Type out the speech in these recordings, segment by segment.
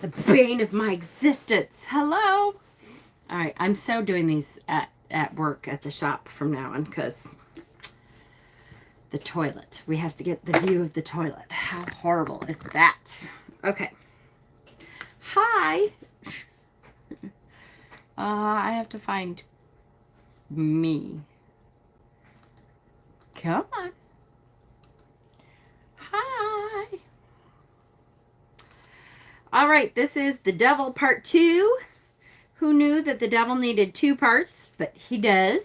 The bane of my existence. Hello. All right, I'm so doing these at work at the shop from now on because the toilet. We have to get the view of the toilet. How horrible is that? Okay. Hi. I have to find me. Come on. Hi. All right, this is The Devil Part 2. Who knew that the devil needed 2 parts? But he does.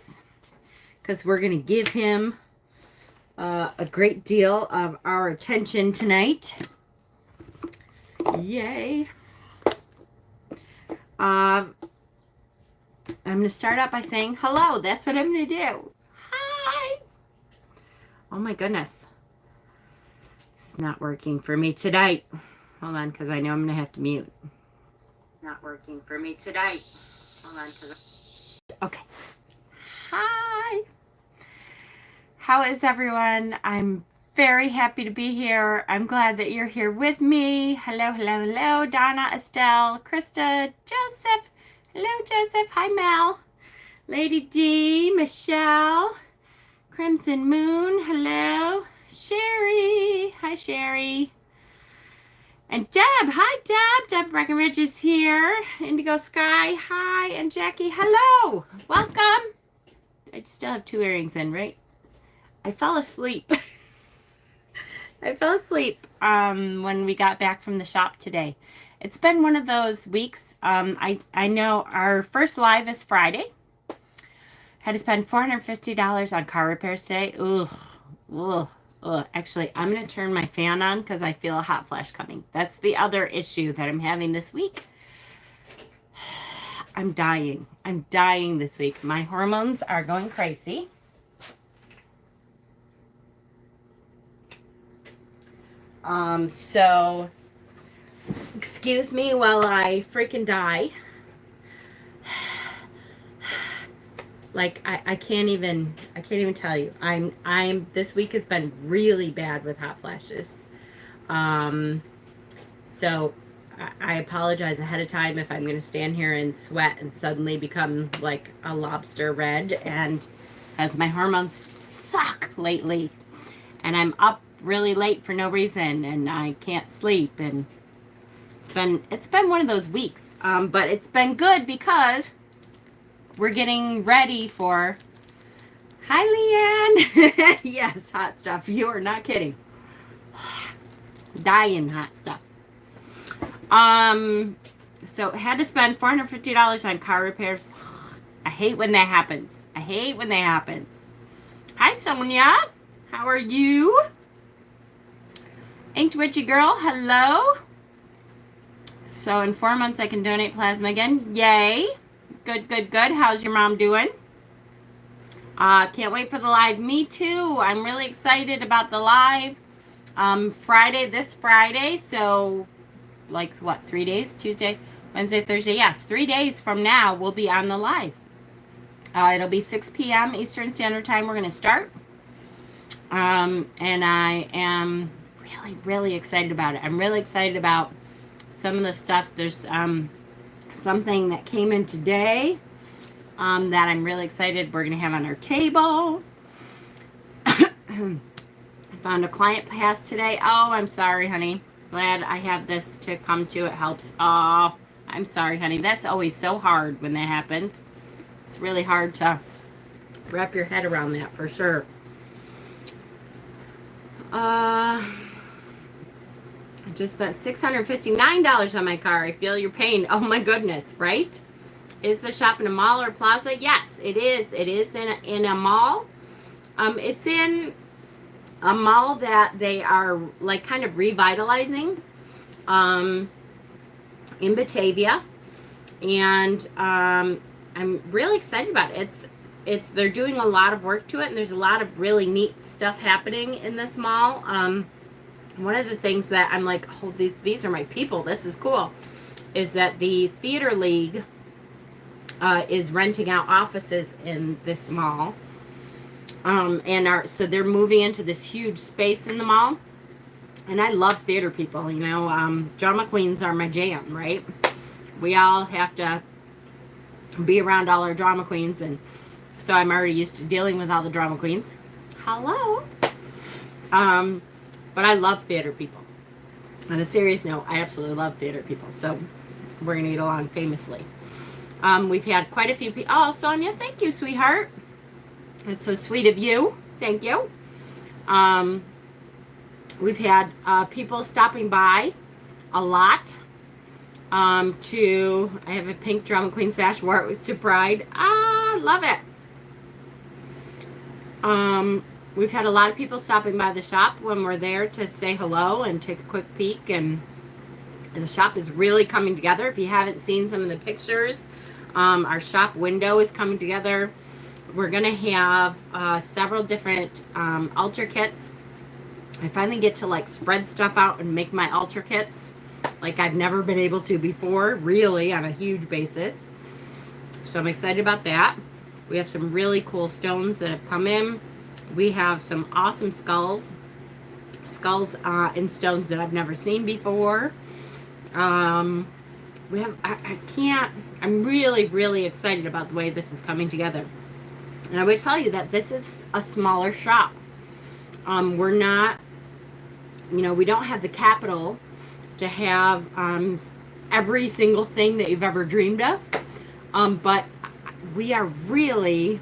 Because we're going to give him a great deal of our attention tonight. Yay. I'm going to start out by saying hello. That's what I'm going to do. Hi. Oh my goodness. This is not working for me tonight. Hold on, because I know I'm going to have to mute. Not working for me tonight. Hold on, because... Okay. Hi. How is everyone? I'm very happy to be here. I'm glad that you're here with me. Hello, hello, hello. Donna, Estelle, Krista, Joseph. Hello, Joseph. Hi, Mel. Lady D, Michelle, Crimson Moon. Hello. Sherry. Hi, Sherry. And Deb. Hi, Deb. Deb Breckenridge is here. Indigo Sky. Hi. And Jackie. Hello. Welcome. I still have 2 earrings in, right? I fell asleep. I fell asleep when we got back from the shop today. It's been one of those weeks. I know our first live is Friday. Had to spend $450 on car repairs today. Ugh. Ugh. Ugh. Actually, I'm going to turn my fan on because I feel a hot flash coming. That's the other issue that I'm having this week. I'm dying. I'm dying this week. My hormones are going crazy. So excuse me while I freaking die. Like I can't even tell you. I'm this week has been really bad with hot flashes. So I apologize ahead of time if I'm going to stand here and sweat and suddenly become like a lobster red, and as my hormones suck lately and I'm up really late for no reason and I can't sleep, and it's been one of those weeks. But it's been good because we're getting ready for... Hi, Leanne. Yes, hot stuff. You are not kidding. Dying hot stuff. So had to spend $450 on car repairs. I hate when that happens. I hate when that happens. Hi, Sonia. How are you? Inked Witchy Girl, hello. So in 4 months I can donate plasma again. Yay. Good, good, good. How's your mom doing? Can't wait for the live. Me too. I'm really excited about the live. This Friday. So like what, 3 days? Tuesday, Wednesday, Thursday. Yes, 3 days from now we'll be on the live. It'll be 6 p.m. Eastern Standard Time. We're going to start. And I am really excited about it. I'm really excited about some of the stuff. There's something that came in today that I'm really excited we're going to have on our table. I found a client pass today. Oh, I'm sorry, honey. Glad I have this to come to. It helps. Oh, I'm sorry, honey. That's always so hard when that happens. It's really hard to wrap your head around that for sure. I just spent $659 on my car. I feel your pain. Oh my goodness, right? Is the shop in a mall or plaza? Yes, it is. It is in a mall. It's in a mall that they are like kind of revitalizing in Batavia. And I'm really excited about it. They're doing a lot of work to it, and there's a lot of really neat stuff happening in this mall. One of the things that I'm like, oh, these are my people, this is cool, is that the Theater League is renting out offices in this mall. So they're moving into this huge space in the mall. And I love theater people, you know. Drama queens are my jam, right? We all have to be around all our drama queens, and so I'm already used to dealing with all the drama queens. Hello. But I love theater people. On a serious note, I absolutely love theater people. So we're going to get along famously. We've had quite a few people. Oh, Sonia, thank you, sweetheart. It's so sweet of you. Thank you. We've had people stopping by a lot. I have a pink drama queen sash, wore it to Pride. Ah, love it. We've had a lot of people stopping by the shop when we're there to say hello and take a quick peek, and the shop is really coming together. If you haven't seen some of the pictures, our shop window is coming together. We're going to have several different altar kits. I finally get to like spread stuff out and make my altar kits like I've never been able to before, really, on a huge basis. So I'm excited about that. We have some really cool stones that have come in. We have some awesome skulls in stones that I've never seen before. I'm really, really excited about the way this is coming together. And I would tell you that this is a smaller shop. We're not, you know, we don't have the capital to have every single thing that you've ever dreamed of. But we are really,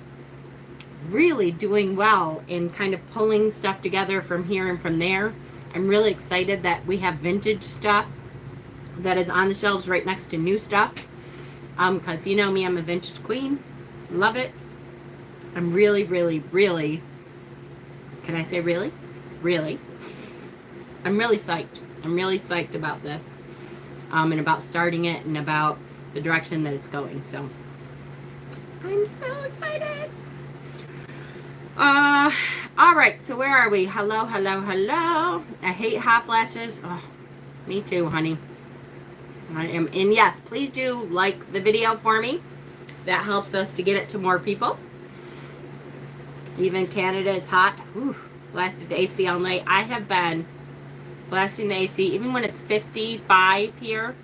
really doing well in kind of pulling stuff together from here and from there. I'm really excited that we have vintage stuff that is on the shelves right next to new stuff. Because you know me, I'm a vintage queen. Love it. I'm really, really, really, can I say really? Really. I'm really psyched. I'm really psyched about this. And about starting it and about the direction that it's going. So I'm so excited. All right, so where are we? Hello, hello, hello. I hate hot flashes. Oh, me too, honey. I am. And yes, please do like the video for me. That helps us to get it to more people. Even Canada is hot. Whew, blasted the AC all night. I have been blasting the AC even when it's 55 here.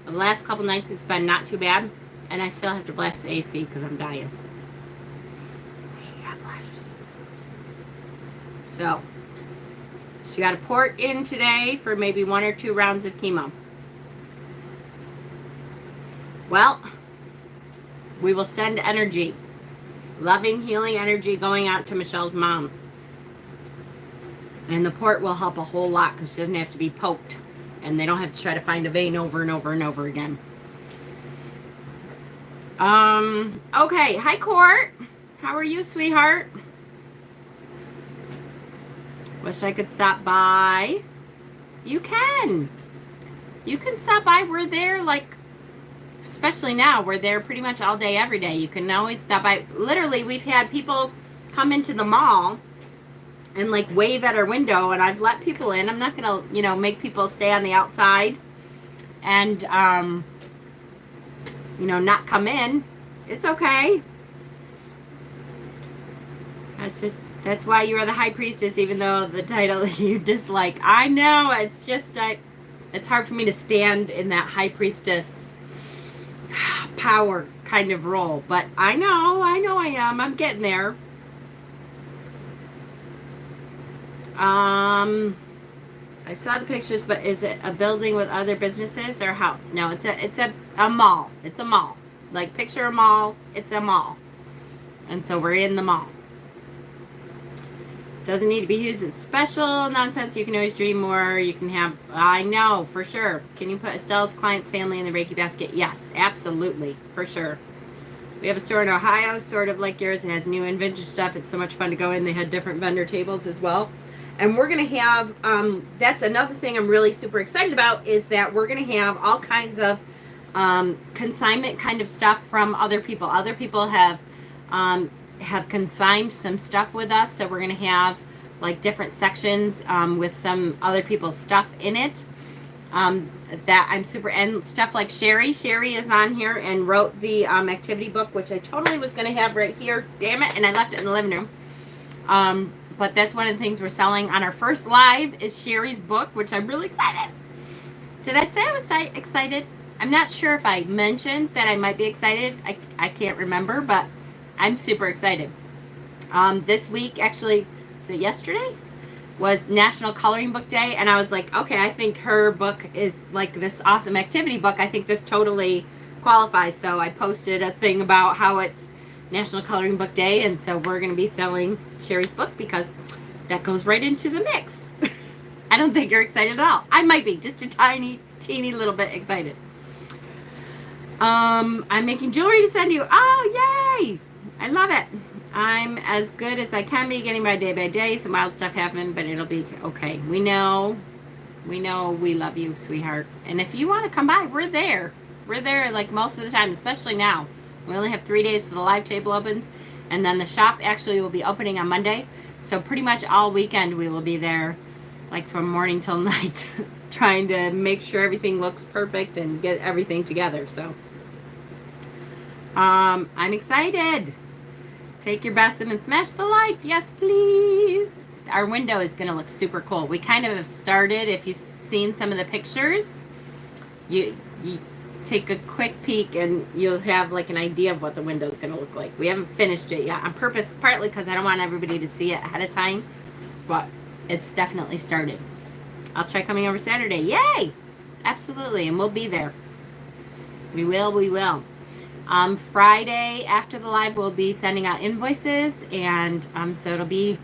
The last couple nights it's been not too bad, and I still have to blast the AC because I'm dying. I hate flashes. So she got a port in today for maybe 1 or 2 rounds of chemo. Well, we will send energy, loving, healing energy going out to Michelle's mom. And the port will help a whole lot because she doesn't have to be poked. And they don't have to try to find a vein over and over and over again. Okay. Hi, Court. How are you, sweetheart? Wish I could stop by. You can. You can stop by. We're there, like, especially now. We're there pretty much all day, every day. You can always stop by. Literally, we've had people come into the mall and like wave at our window, and I've let people in. I'm not gonna, you know, make people stay on the outside and you know, not come in. It's okay. That's why you are the high priestess, even though the title you dislike. I know, it's just it's hard for me to stand in that high priestess power kind of role, but I know I am. I'm getting there. I saw the pictures, but is it a building with other businesses or a house? No, it's a mall. It's a mall. Like, picture a mall. It's a mall. And so we're in the mall. Doesn't need to be used. It's special nonsense. You can always dream more. You can have, I know, for sure. Can you put Estelle's client's family in the Reiki basket? Yes, absolutely, for sure. We have a store in Ohio, sort of like yours. It has new and vintage stuff. It's so much fun to go in. They had different vendor tables as well. And we're going to have, that's another thing I'm really super excited about, is that we're going to have all kinds of consignment kind of stuff from other people. Other people have consigned some stuff with us. So we're going to have like different sections with some other people's stuff in it. That I'm super, and stuff like Sherry is on here and wrote the activity book, which I totally was going to have right here, damn it, and I left it in the living room. but that's one of the things we're selling on our first live is Sherry's book, which I'm really excited. Did I say I was excited? I'm not sure if I mentioned that I might be excited. I can't remember, but I'm super excited. This week, actually, so yesterday was National Coloring Book Day, and I was like, okay, I think her book is like this awesome activity book. I think this totally qualifies. So I posted a thing about how it's National Coloring Book Day, and so we're going to be selling Sherry's book because that goes right into the mix. I don't think you're excited at all. I might be just a teeny little bit excited. I'm making jewelry to send you. Oh, yay! I love it. I'm as good as I can be, getting by day. Some wild stuff happened, but it'll be okay. We know we love you, sweetheart. And if you want to come by, we're there. We're there like most of the time, especially now. We only have 3 days till the live table opens, and then the shop actually will be opening on Monday. So pretty much all weekend we will be there, like from morning till night, trying to make sure everything looks perfect and get everything together. So I'm excited. Take your best and smash the like. Yes, please. Our window is going to look super cool. We kind of have started. If you've seen some of the pictures, you take a quick peek and you'll have like an idea of what the window is going to look like. We haven't finished it yet on purpose, partly because I don't want everybody to see it ahead of time, but it's definitely started. I'll try coming over Saturday. Yay! Absolutely, and we'll be there. We will. Friday after the live, we'll be sending out invoices, and so it'll be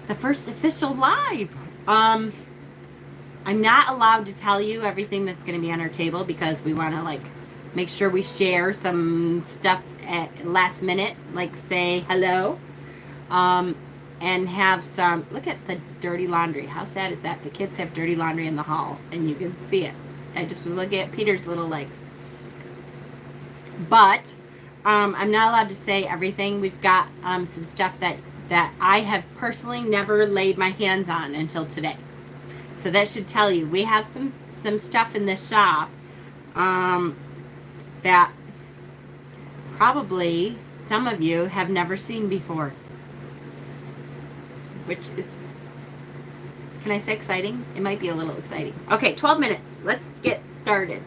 the first official live. I'm not allowed to tell you everything that's going to be on our table because we want to like make sure we share some stuff at last minute, like say hello, and have some. Look at the dirty laundry. How sad is that? The kids have dirty laundry in the hall, and you can see it. I just was looking at Peter's little legs. But I'm not allowed to say everything. We've got some stuff that I have personally never laid my hands on until today. So that should tell you. We have some stuff in this shop that probably some of you have never seen before. Which is, can I say exciting? It might be a little exciting. Okay, 12 minutes. Let's get started.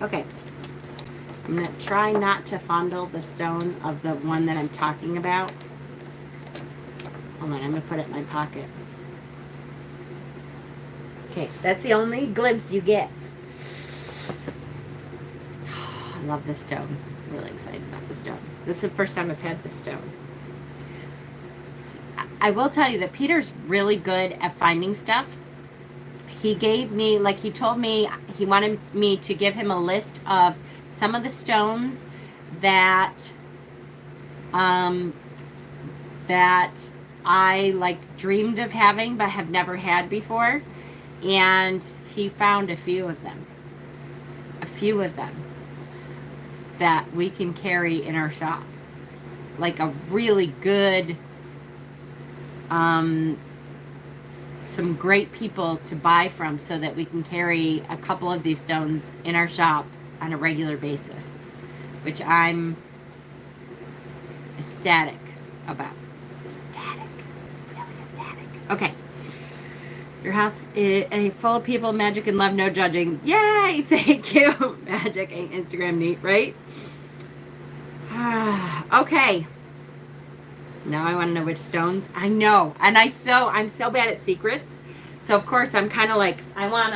Okay. I'm going to try not to fondle the stone of the one that I'm talking about. Hold on, I'm going to put it in my pocket. Okay, that's the only glimpse you get. I love this stone. I'm really excited about the stone. This is the first time I've had this stone. I will tell you that Peter's really good at finding stuff. He gave me, like he told me, he wanted me to give him a list of some of the stones that that I like dreamed of having but have never had before, and he found a few of them that we can carry in our shop, like a really good some great people to buy from so that we can carry a couple of these stones in our shop on a regular basis, which I'm ecstatic about. Really ecstatic. Okay. Your house is full of people, magic and love, no judging. Yay! Thank you. Magic ain't Instagram neat, right? Okay. Now I want to know which stones. I know. And I'm so bad at secrets. So of course I'm kind of like, I want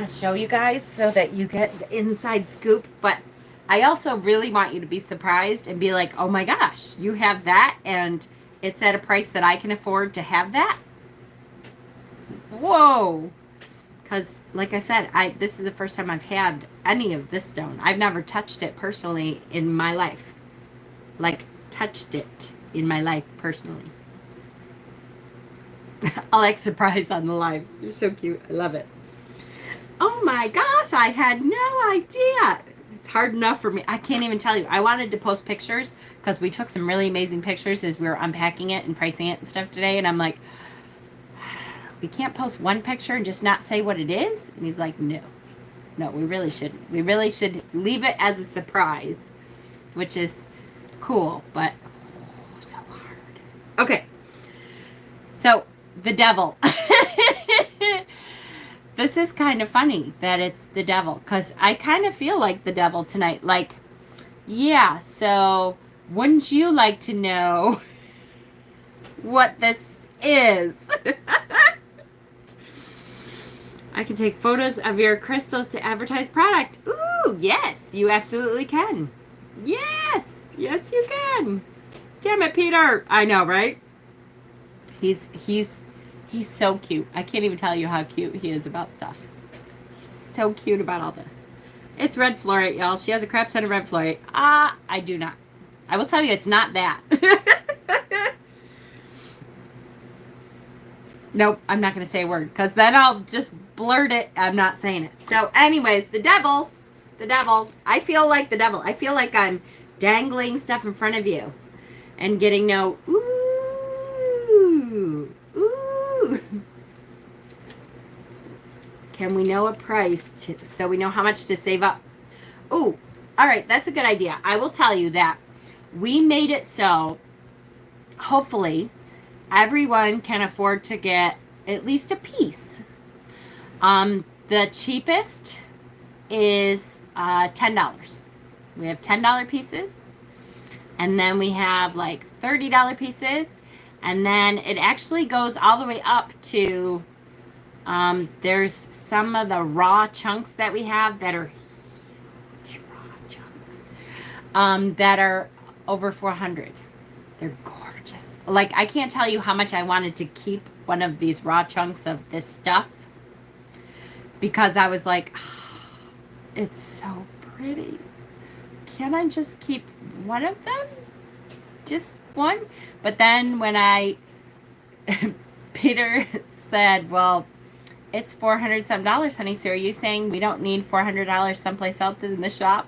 to show you guys so that you get the inside scoop, but I also really want you to be surprised and be like, "Oh my gosh, you have that and it's at a price that I can afford to have that?" Whoa. Cuz like I said, this is the first time I've had any of this stone. I've never touched it personally in my life. Like touched it in my life personally. I'll act surprised on the live. You're so cute. I love it. Oh my gosh, I had no idea. It's hard enough for me. I can't even tell you. I wanted to post pictures because we took some really amazing pictures as we were unpacking it and pricing it and stuff today. And I'm like, we can't post one picture and just not say what it is? And he's like, no, we really shouldn't. We really should leave it as a surprise, which is cool, but so hard. Okay. So, the devil. This is kind of funny that it's the devil, because I kind of feel like the devil tonight. Like, yeah, so wouldn't you like to know what this is? I can take photos of your crystals to advertise product. Ooh, yes, you absolutely can. Yes, yes you can. Damn it, Peter. I know, right? He's so cute. I can't even tell you how cute he is about stuff. He's so cute about all this. It's red fluorite, y'all. She has a crap ton of red fluorite. I do not. I will tell you, it's not that. Nope, I'm not going to say a word, because then I'll just blurt it. I'm not saying it. So anyways, the devil, I feel like the devil. I feel like I'm dangling stuff in front of you and getting no, ooh, ooh. Can we know a price so we know how much to save up? Ooh, all right, that's a good idea. I will tell you that we made it so, hopefully, everyone can afford to get at least a piece. The cheapest is $10. We have $10 pieces, and then we have like $30 pieces, and then it actually goes all the way up to there's some of the raw chunks that we have that are huge raw chunks that are over 400. They're gorgeous. Like, I can't tell you how much I wanted to keep one of these raw chunks of this stuff, because I was like, oh, it's so pretty. Can I just keep one of them? Just one? But then when Peter said, well, it's $400 some, honey, so are you saying we don't need $400 someplace else in the shop?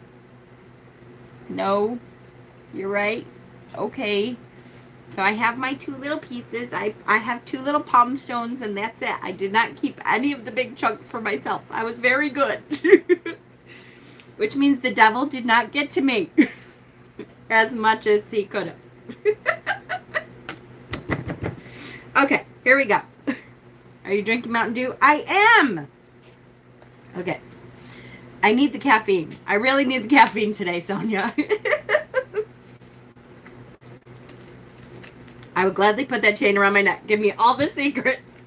No, you're right. Okay. So I have my two little pieces. I have two little palm stones, and that's it. I did not keep any of the big chunks for myself. I was very good. Which means the devil did not get to me as much as he could have. Okay, here we go. Are you drinking Mountain Dew? I am! Okay. I need the caffeine. I really need the caffeine today, Sonia. I would gladly put that chain around my neck. Give me all the secrets.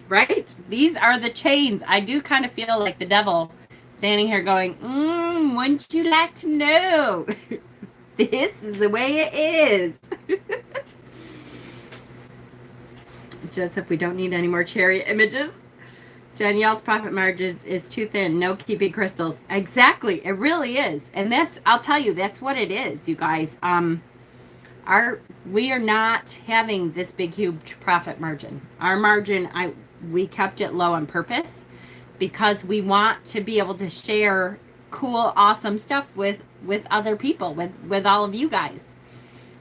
Right? These are the chains. I do kind of feel like the devil standing here going, wouldn't you like to know? This is the way it is. Joseph, we don't need any more cherry images. Danielle's profit margin is too thin. No keeping crystals. Exactly. It really is. And that's, I'll tell you, that's what it is, you guys. We are not having this big, huge profit margin. Our margin, we kept it low on purpose because we want to be able to share cool, awesome stuff with other people, with all of you guys.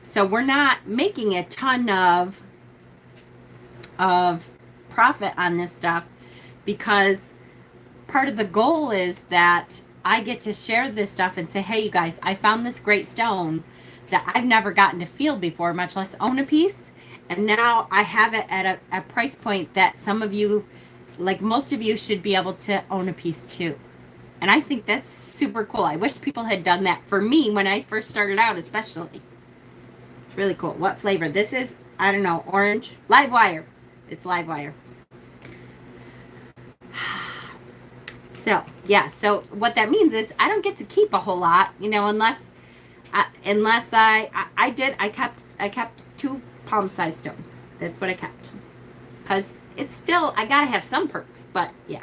So we're not making a ton of profit on this stuff, because part of the goal is that I get to share this stuff and say, hey, you guys, I found this great stone that I've never gotten to feel before, much less own a piece. And now I have it at a price point that some of you, like most of you, should be able to own a piece too. And I think that's super cool. I wish people had done that for me when I first started out, especially. It's really cool. What flavor? This is, I don't know, orange. Live wire. It's live wire. So, yeah. So what that means is I don't get to keep a whole lot, unless I kept 2 palm-sized stones. That's what I kept. Because it's still, I gotta have some perks, but yeah.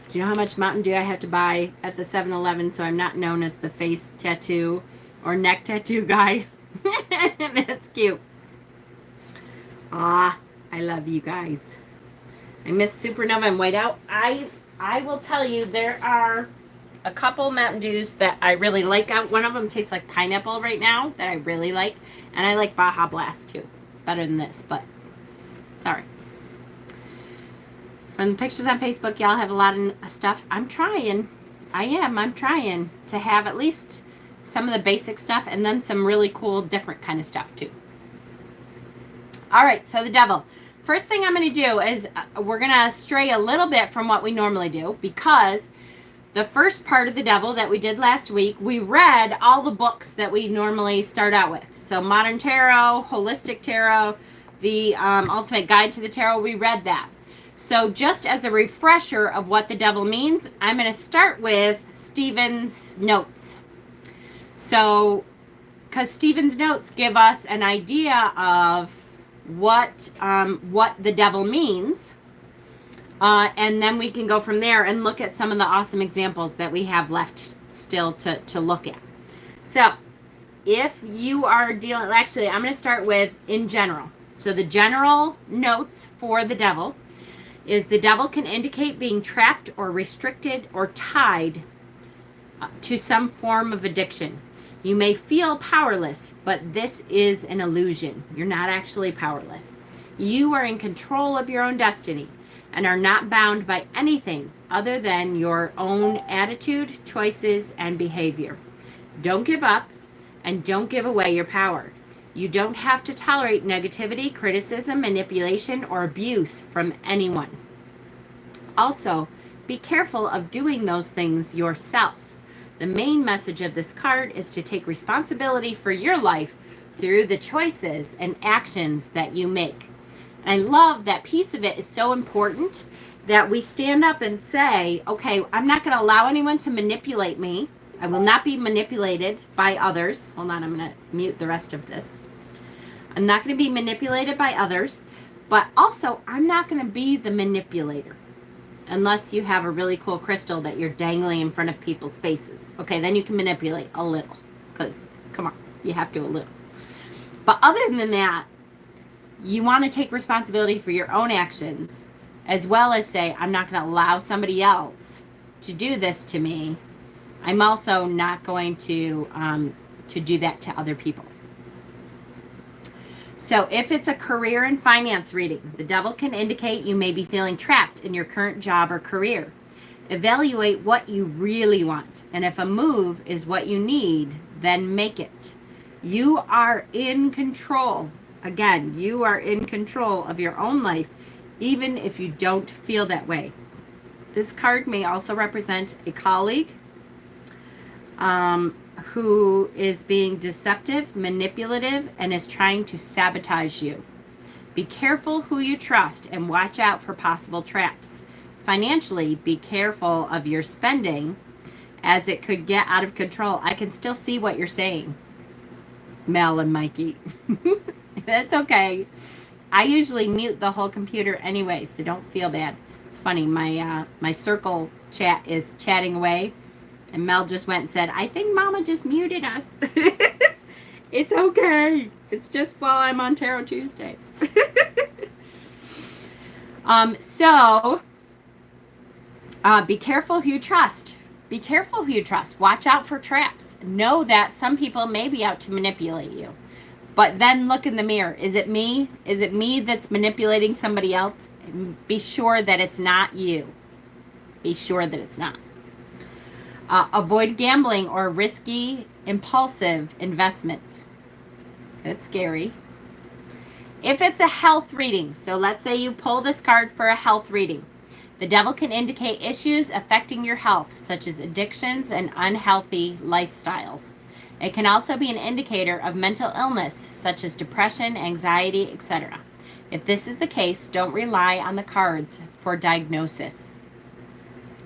Do you know how much Mountain Dew I have to buy at the 7-Eleven so I'm not known as the face tattoo or neck tattoo guy? That's cute. Ah, I love you guys. I miss Supernova and Whiteout. I will tell you, there are a couple Mountain Dews that I really like. One of them tastes like pineapple right now that I really like. And I like Baja Blast too. Better than this, but sorry. From the pictures on Facebook, y'all have a lot of stuff. I'm trying. I am. I'm trying to have at least some of the basic stuff and then some really cool different kind of stuff too. All right, so the devil. First thing I'm going to do is we're going to stray a little bit from what we normally do, because the first part of the devil that we did last week, we read all the books that we normally start out with. So Modern Tarot, Holistic Tarot, the Ultimate Guide to the Tarot, we read that. So just as a refresher of what the devil means, I'm going to start with Stephen's notes. So, because Stephen's notes give us an idea of what the devil means, and then we can go from there and look at some of the awesome examples that we have left still to look at. So, if you are dealing, actually, I'm going to start with in general. So the general notes for the devil is the devil can indicate being trapped or restricted or tied to some form of addiction. You may feel powerless, but this is an illusion. You're not actually powerless. You are in control of your own destiny and are not bound by anything other than your own attitude, choices, and behavior. Don't give up and don't give away your power. You don't have to tolerate negativity, criticism, manipulation, or abuse from anyone. Also, be careful of doing those things yourself. The main message of this card is to take responsibility for your life through the choices and actions that you make. And I love that piece of it is so important, that we stand up and say, okay, I'm not going to allow anyone to manipulate me. I will not be manipulated by others. Hold on, I'm going to mute the rest of this. I'm not going to be manipulated by others, but also I'm not going to be the manipulator. Unless you have a really cool crystal that you're dangling in front of people's faces. Okay, then you can manipulate a little. Because, come on, you have to a little. But other than that, you want to take responsibility for your own actions, as well as say, I'm not going to allow somebody else to do this to me. I'm also not going to do that to other people. So if it's a career and finance reading, the devil can indicate you may be feeling trapped in your current job or career. Evaluate what you really want, and if a move is what you need, then make it. You are in control. Again, you are in control of your own life, even if you don't feel that way. This card may also represent a colleague who is being deceptive, manipulative, and is trying to sabotage you. Be careful who you trust and watch out for possible traps. Financially, be careful of your spending, as it could get out of control. I can still see what you're saying, Mel and Mikey. That's okay. I usually mute the whole computer anyway, so don't feel bad. It's funny, my circle chat is chatting away, and Mel just went and said, I think Mama just muted us. It's okay. It's just while I'm on Tarot Tuesday. Be careful who you trust. Be careful who you trust. Watch out for traps. Know that some people may be out to manipulate you. But then look in the mirror. Is it me? Is it me that's manipulating somebody else? Be sure that it's not you. Be sure that it's not. Avoid gambling or risky, impulsive investments. That's scary. If it's a health reading, so let's say you pull this card for a health reading, the devil can indicate issues affecting your health, such as addictions and unhealthy lifestyles. It can also be an indicator of mental illness, such as depression, anxiety, etc. If this is the case, don't rely on the cards for diagnosis.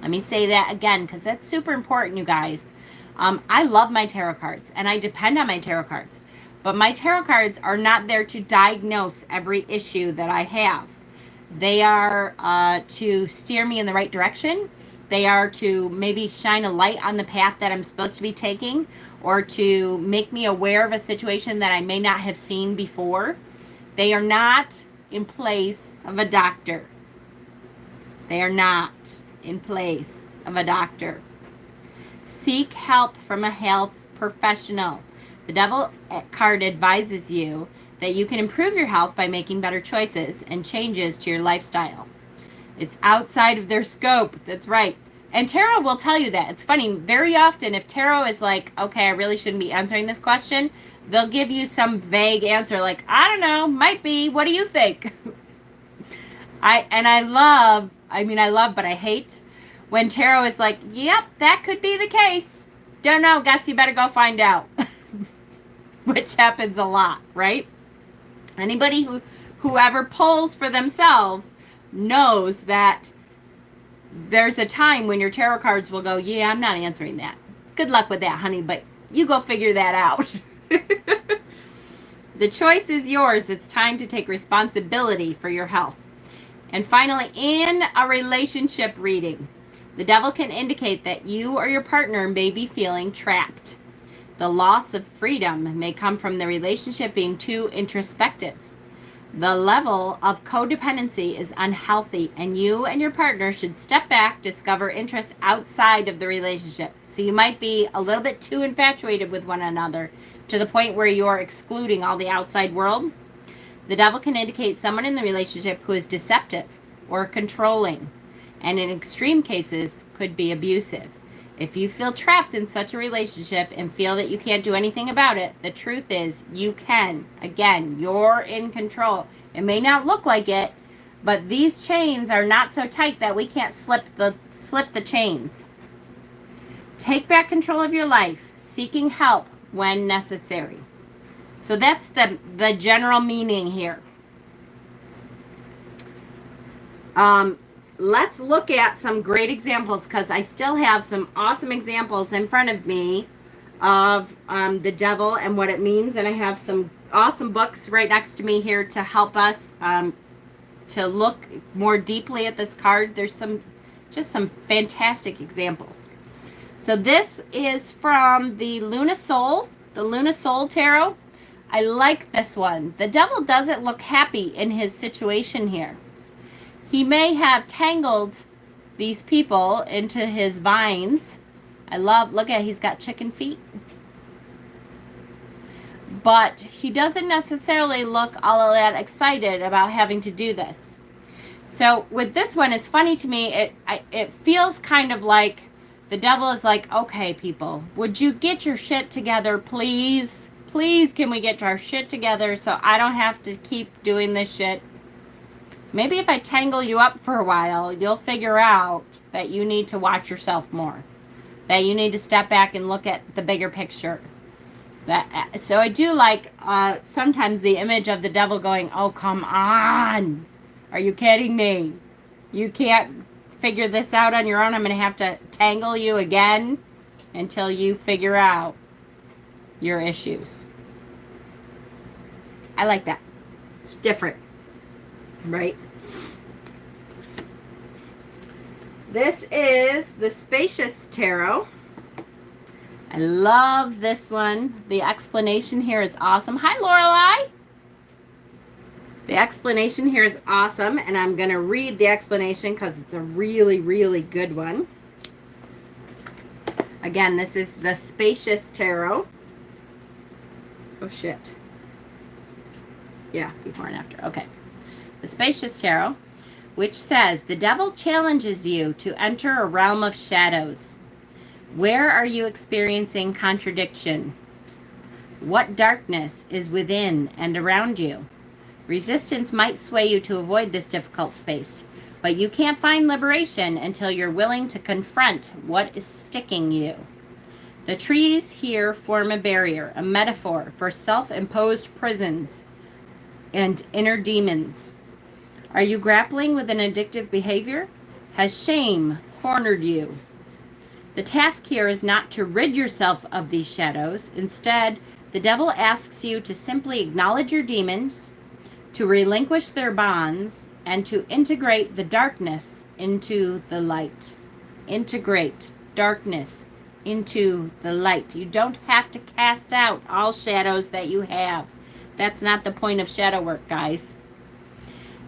Let me say that again, because that's super important, you guys. I love my tarot cards, and I depend on my tarot cards. But my tarot cards are not there to diagnose every issue that I have. They are to steer me in the right direction. They are to maybe shine a light on the path that I'm supposed to be taking, or to make me aware of a situation that I may not have seen before. They are not in place of a doctor. They are not in place of a doctor. Seek help from a health professional. The devil card advises you that you can improve your health by making better choices and changes to your lifestyle. It's outside of their scope. That's right. And tarot will tell you that. It's funny, very often if tarot is like, okay, I really shouldn't be answering this question, they'll give you some vague answer like, I don't know, might be, what do you think? I love, but I hate when tarot is like, yep, that could be the case. Don't know, guess you better go find out. Which happens a lot, right? Anybody whoever pulls for themselves knows that there's a time when your tarot cards will go, yeah, I'm not answering that. Good luck with that, honey, but you go figure that out. The choice is yours. It's time to take responsibility for your health. And finally, in a relationship reading, the devil can indicate that you or your partner may be feeling trapped. The loss of freedom may come from the relationship being too introspective. The level of codependency is unhealthy, and you and your partner should step back, discover interests outside of the relationship. So you might be a little bit too infatuated with one another to the point where you're excluding all the outside world. The devil can indicate someone in the relationship who is deceptive or controlling, and in extreme cases could be abusive. If you feel trapped in such a relationship and feel that you can't do anything about it, the truth is you can. Again, you're in control. It may not look like it, but these chains are not so tight that we can't slip the chains. Take back control of your life, seeking help when necessary. So that's the general meaning here. Let's look at some great examples, because I still have some awesome examples in front of me of the devil and what it means. And I have some awesome books right next to me here to help us to look more deeply at this card. There's some fantastic examples. So this is from the Luna Soul Tarot. I like this one. The devil doesn't look happy in his situation here. He may have tangled these people into his vines. Look at, he's got chicken feet. But he doesn't necessarily look all that excited about having to do this. So with this one, it's funny to me. It feels kind of like the devil is like, okay, people, would you get your shit together, please? Please, can we get our shit together so I don't have to keep doing this shit? Maybe if I tangle you up for a while, you'll figure out that you need to watch yourself more. That you need to step back and look at the bigger picture. So I do like sometimes the image of the devil going, oh, come on. Are you kidding me? You can't figure this out on your own. I'm going to have to tangle you again until you figure out your issues. I like that. It's different. Right? This is the Spacious Tarot. I love this one. The explanation here is awesome. Hi, Lorelei. The explanation here is awesome, and I'm going to read the explanation because it's a really, really good one. Again, this is the Spacious Tarot. Oh, shit. Yeah, before and after. Okay. The Spacious Tarot, which says, the devil challenges you to enter a realm of shadows. Where are you experiencing contradiction? What darkness is within and around you? Resistance might sway you to avoid this difficult space, but you can't find liberation until you're willing to confront what is sticking you. The trees here form a barrier, a metaphor for self-imposed prisons and inner demons. Are you grappling with an addictive behavior? Has shame cornered you? The task here is not to rid yourself of these shadows. Instead, the devil asks you to simply acknowledge your demons, to relinquish their bonds, and to integrate the darkness into the light. Integrate darkness into the light. You don't have to cast out all shadows that you have. That's not the point of shadow work, guys.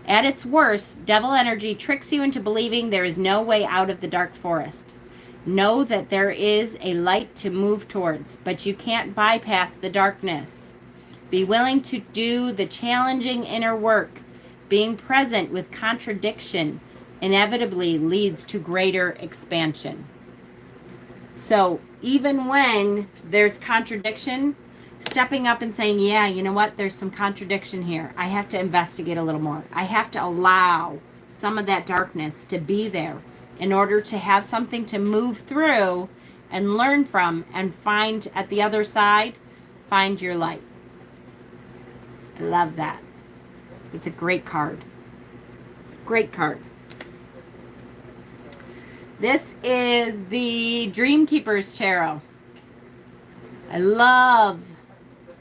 At its worst, devil energy tricks you into believing there is no way out of the dark forest. Know that there is a light to move towards, but you can't bypass the darkness. Be willing to do the challenging inner work, being present with contradiction, inevitably leads to greater expansion. So even when there's contradiction, stepping up and saying, yeah, you know what, there's some contradiction here. I have to investigate a little more. I have to allow some of that darkness to be there in order to have something to move through and learn from and find at the other side, find your light. I love that. It's a great card. Great card. This is the Dream Keepers Tarot. I love,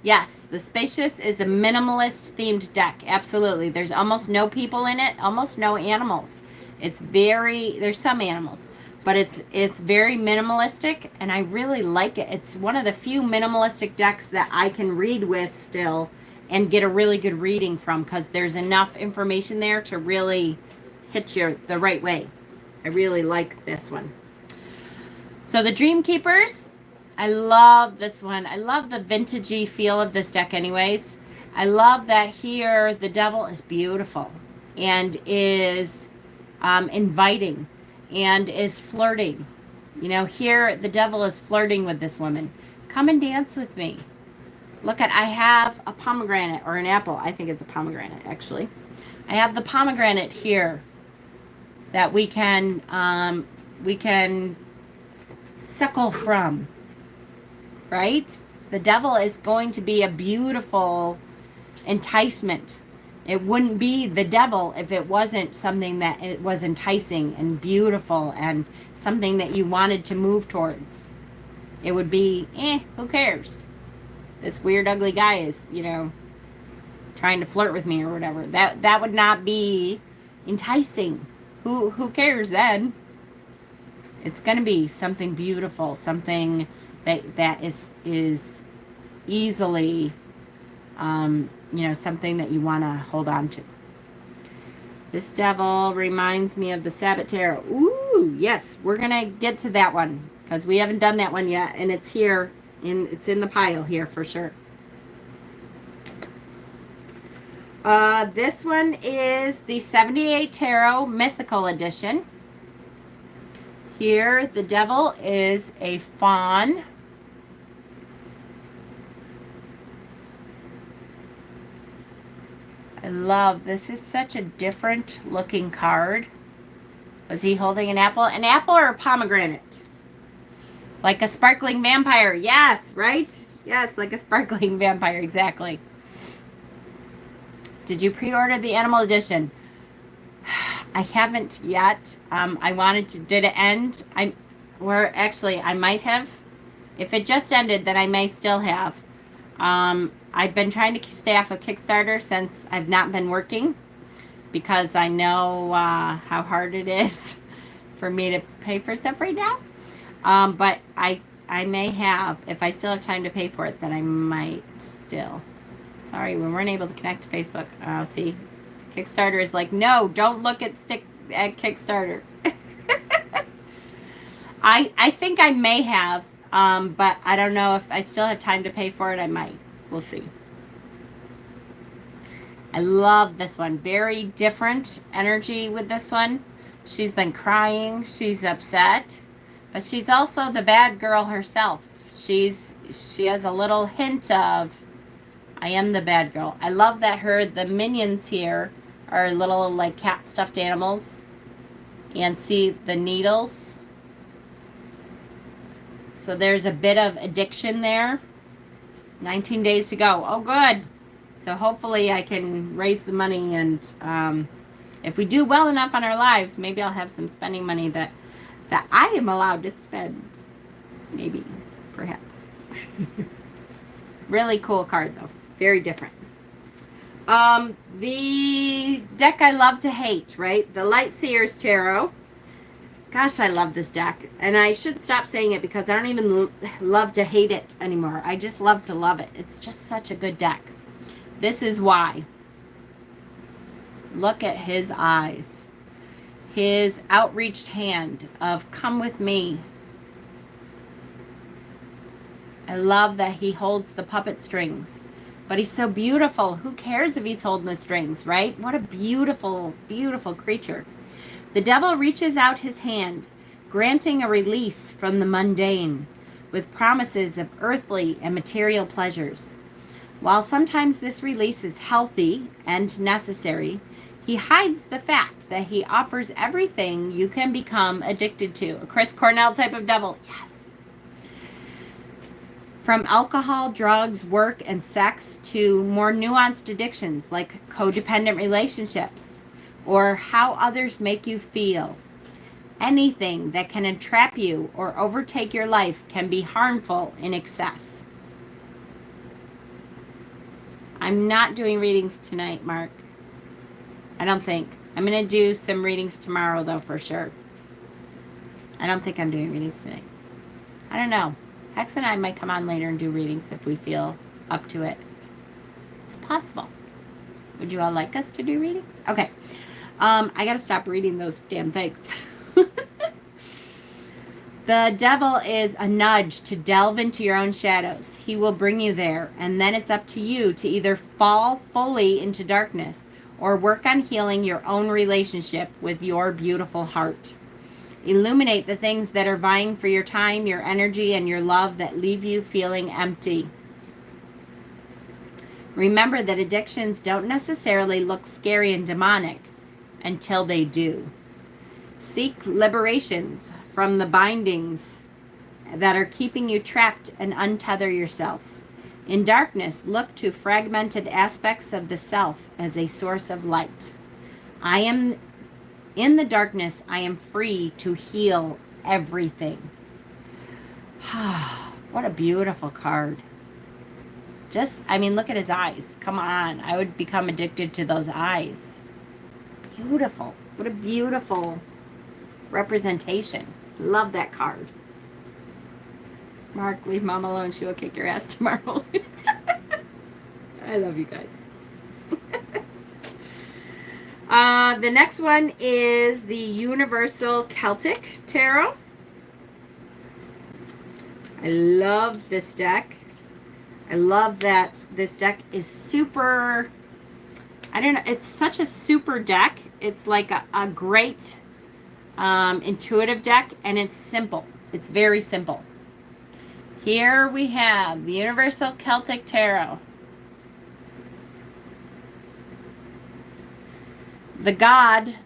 yes, the Spacious is a minimalist themed deck. Absolutely. There's almost no people in it, almost no animals. It's very, there's some animals, but it's very minimalistic, and I really like it. It's one of the few minimalistic decks that I can read with still and get a really good reading from, because there's enough information there to really hit you the right way. I really like this one. So the Dream Keepers, I love this one. I love the vintagey feel of this deck anyways. I love that here the Devil is beautiful and is inviting and is flirting. You know, here the Devil is flirting with this woman. Come and dance with me. Look at, I have a pomegranate or an apple. I think it's a pomegranate actually. I have the pomegranate here that we can suckle from, right? The Devil is going to be a beautiful enticement. It wouldn't be the Devil if it wasn't something that it was enticing and beautiful and something that you wanted to move towards. It would be, who cares? This weird ugly guy is, you know, trying to flirt with me or whatever. That would not be enticing. Who cares then? It's going to be something beautiful, something that is easily, you know, something that you want to hold on to. This Devil reminds me of the Sabbath Tarot. Ooh, yes, we're going to get to that one because we haven't done that one yet, and it's here, it's in the pile here for sure. This one is the 78 Tarot Mythical Edition. Here, the Devil is a fawn. I love, this is such a different looking card. Was he holding an apple? An apple or a pomegranate? Like a sparkling vampire. Yes, right? Yes, like a sparkling vampire, exactly. Did you pre-order the Animal Edition? I haven't yet. I wanted to, did it end? I might have. If it just ended, then I may still have. I've been trying to stay off of Kickstarter since I've not been working, because I know how hard it is for me to pay for stuff right now. But I may have, if I still have time to pay for it, then I might still. Sorry, we weren't able to connect to Facebook. Oh, see, Kickstarter is like, no, don't look at Kickstarter. I think I may have, but I don't know if I still have time to pay for it. I might. We'll see. I love this one. Very different energy with this one. She's been crying. She's upset. But she's also the bad girl herself. She has a little hint of, I am the bad girl. I love that the minions here are little like cat stuffed animals. And see the needles. So there's a bit of addiction there. 19 days to go. Oh, good. So hopefully I can raise the money, and if we do well enough on our lives, maybe I'll have some spending money that I am allowed to spend. Maybe, perhaps. Really cool card though. Very different. The deck I love to hate, right? The Lightseers Tarot. Gosh, I love this deck. And I should stop saying it because I don't even love to hate it anymore. I just love to love it. It's just such a good deck. This is why. Look at his eyes. His outreached hand of come with me. I love that he holds the puppet strings. But he's so beautiful. Who cares if he's holding the strings, right? What a beautiful, beautiful creature. The devil reaches out his hand, granting a release from the mundane, with promises of earthly and material pleasures. While sometimes this release is healthy and necessary, he hides the fact that he offers everything you can become addicted to. A Chris Cornell type of devil. Yes. From alcohol, drugs, work, and sex to more nuanced addictions like codependent relationships or how others make you feel. Anything that can entrap you or overtake your life can be harmful in excess. I'm not doing readings tonight, Mark. I don't think. I'm going to do some readings tomorrow, though, for sure. I don't think I'm doing readings tonight. I don't know. Hex and I might come on later and do readings if we feel up to it. It's possible. Would you all like us to do readings? Okay. I got to stop reading those damn things. The devil is a nudge to delve into your own shadows. He will bring you there, and then it's up to you to either fall fully into darkness or work on healing your own relationship with your beautiful heart. Illuminate the things that are vying for your time, your energy, and your love that leave you feeling empty. Remember that addictions don't necessarily look scary and demonic until they do. Seek liberations from the bindings that are keeping you trapped and untether yourself. In darkness, look to fragmented aspects of the self as a source of light. I am in the darkness. I am free to heal everything. What a beautiful card. Look at his eyes. Come on. I would become addicted to those eyes. Beautiful. What a beautiful representation. Love that card. Mark, leave Mom alone. She will kick your ass tomorrow. I love you guys. The next one is the Universal Celtic Tarot. I love this deck. I love that this deck is super, I don't know, it's such a super deck. It's like a great intuitive deck, and it's simple. It's very simple. Here we have the Universal Celtic Tarot. The god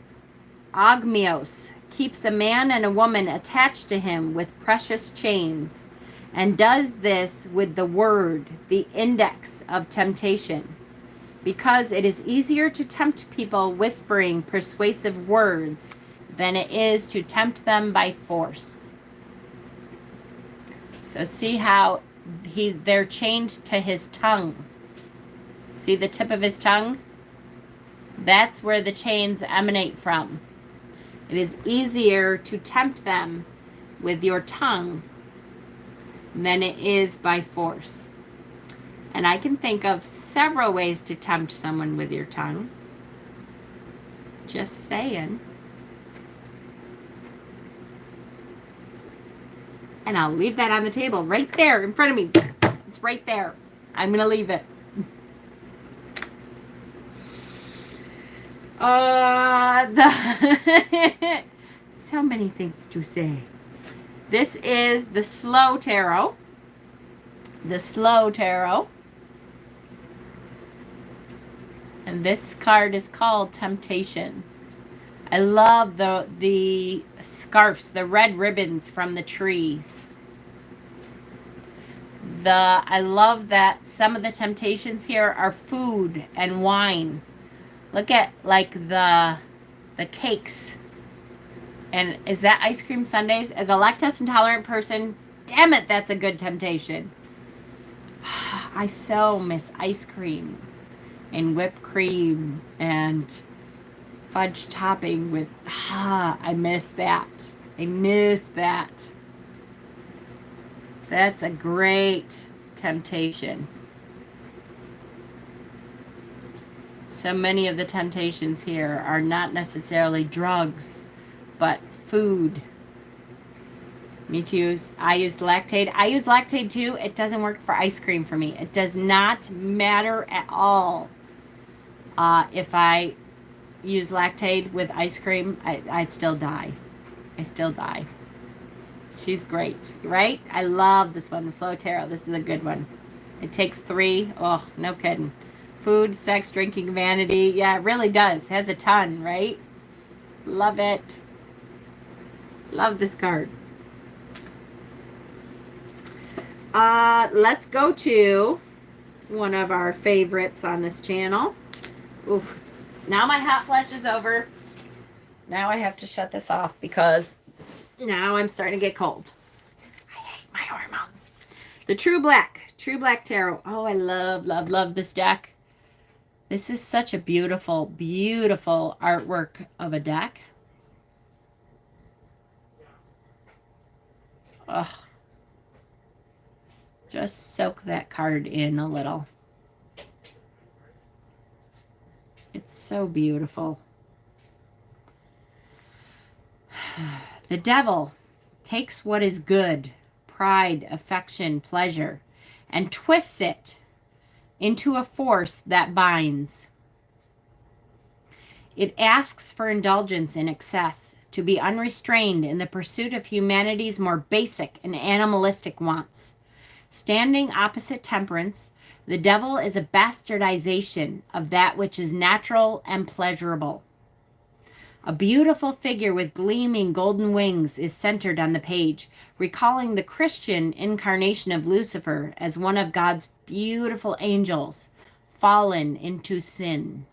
Ogmios keeps a man and a woman attached to him with precious chains, and does this with the word, the index of temptation, because it is easier to tempt people whispering persuasive words than it is to tempt them by force. So see how they're chained to his tongue. See the tip of his tongue? That's where the chains emanate from. It is easier to tempt them with your tongue than it is by force. And I can think of several ways to tempt someone with your tongue. Just saying. And I'll leave that on the table right there in front of me. It's right there. I'm going to leave it. So many things to say. This is the Slow Tarot. The Slow Tarot. And this card is called Temptation. I love the scarves, the red ribbons from the trees. I love that some of the temptations here are food and wine. Look at like the cakes. And is that ice cream sundaes? As a lactose intolerant person, damn it, that's a good temptation. I so miss ice cream and whipped cream and fudge topping with, I miss that. I miss that. That's a great temptation. So many of the temptations here are not necessarily drugs, but food. Me too. I use Lactaid. I use Lactaid too. It doesn't work for ice cream for me. It does not matter at all if I use Lactaid with ice cream, I still die. I still die. She's great, right? I love this one, the Slow Tarot. This is a good one. It takes 3. Oh, no kidding. Food, sex, drinking, vanity. Yeah, it really does. It has a ton, right? Love it. Love this card. Let's go to one of our favorites on this channel. Oof. Now my hot flash is over. Now I have to shut this off because now I'm starting to get cold. I hate my hormones. The True Black Tarot. Oh, I love this deck. This is such a beautiful, beautiful artwork of a deck. Oh, just soak that card in a little. It's so beautiful. The Devil takes what is good, pride, affection, pleasure, and twists it into a force that binds. It asks for indulgence in excess, to be unrestrained in the pursuit of humanity's more basic and animalistic wants. Standing opposite temperance, the devil is a bastardization of that which is natural and pleasurable. A beautiful figure with gleaming golden wings is centered on the page, recalling the Christian incarnation of Lucifer as one of God's beautiful angels, fallen into sin.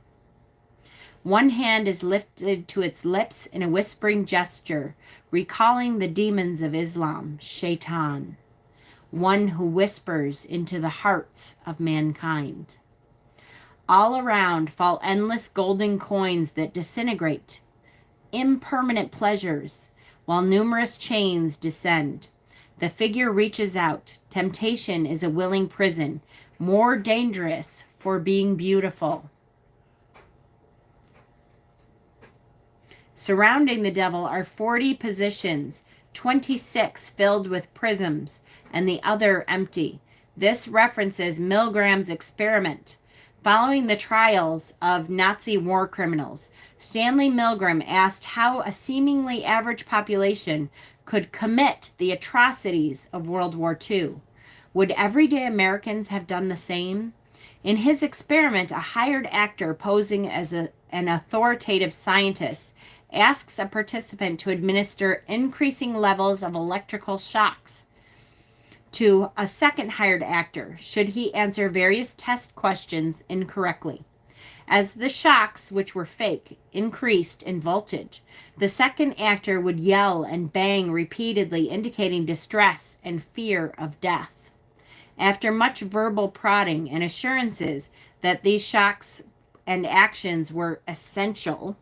One hand is lifted to its lips in a whispering gesture, recalling the demons of Islam, Shaitan, one who whispers into the hearts of mankind. All around fall endless golden coins that disintegrate, impermanent pleasures, while numerous chains descend. The figure reaches out. Temptation is a willing prison, more dangerous for being beautiful. Surrounding the devil are 40 positions, 26 filled with prisms, and the other empty. This references Milgram's experiment. Following the trials of Nazi war criminals, Stanley Milgram asked how a seemingly average population could commit the atrocities of World War II. Would everyday Americans have done the same? In his experiment, a hired actor posing as an authoritative scientist asks a participant to administer increasing levels of electrical shocks to a second hired actor should he answer various test questions incorrectly. As the shocks, which were fake, increased in voltage, the second actor would yell and bang repeatedly, indicating distress and fear of death. After much verbal prodding and assurances that these shocks and actions were essential,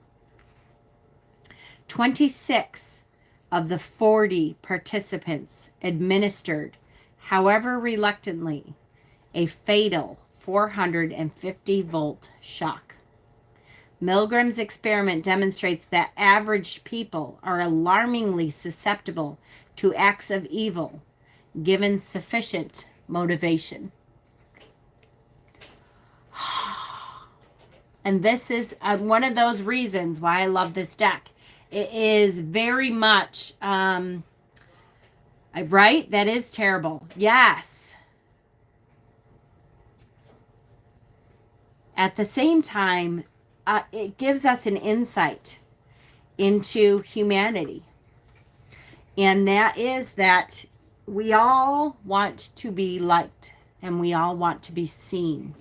26 of the 40 participants administered, however reluctantly, a fatal 450-volt shock. Milgram's experiment demonstrates that average people are alarmingly susceptible to acts of evil, given sufficient motivation. And this is one of those reasons why I love this deck. It is very much, right? That is terrible. Yes. At the same time, it gives us an insight into humanity. And that is that we all want to be liked and we all want to be seen.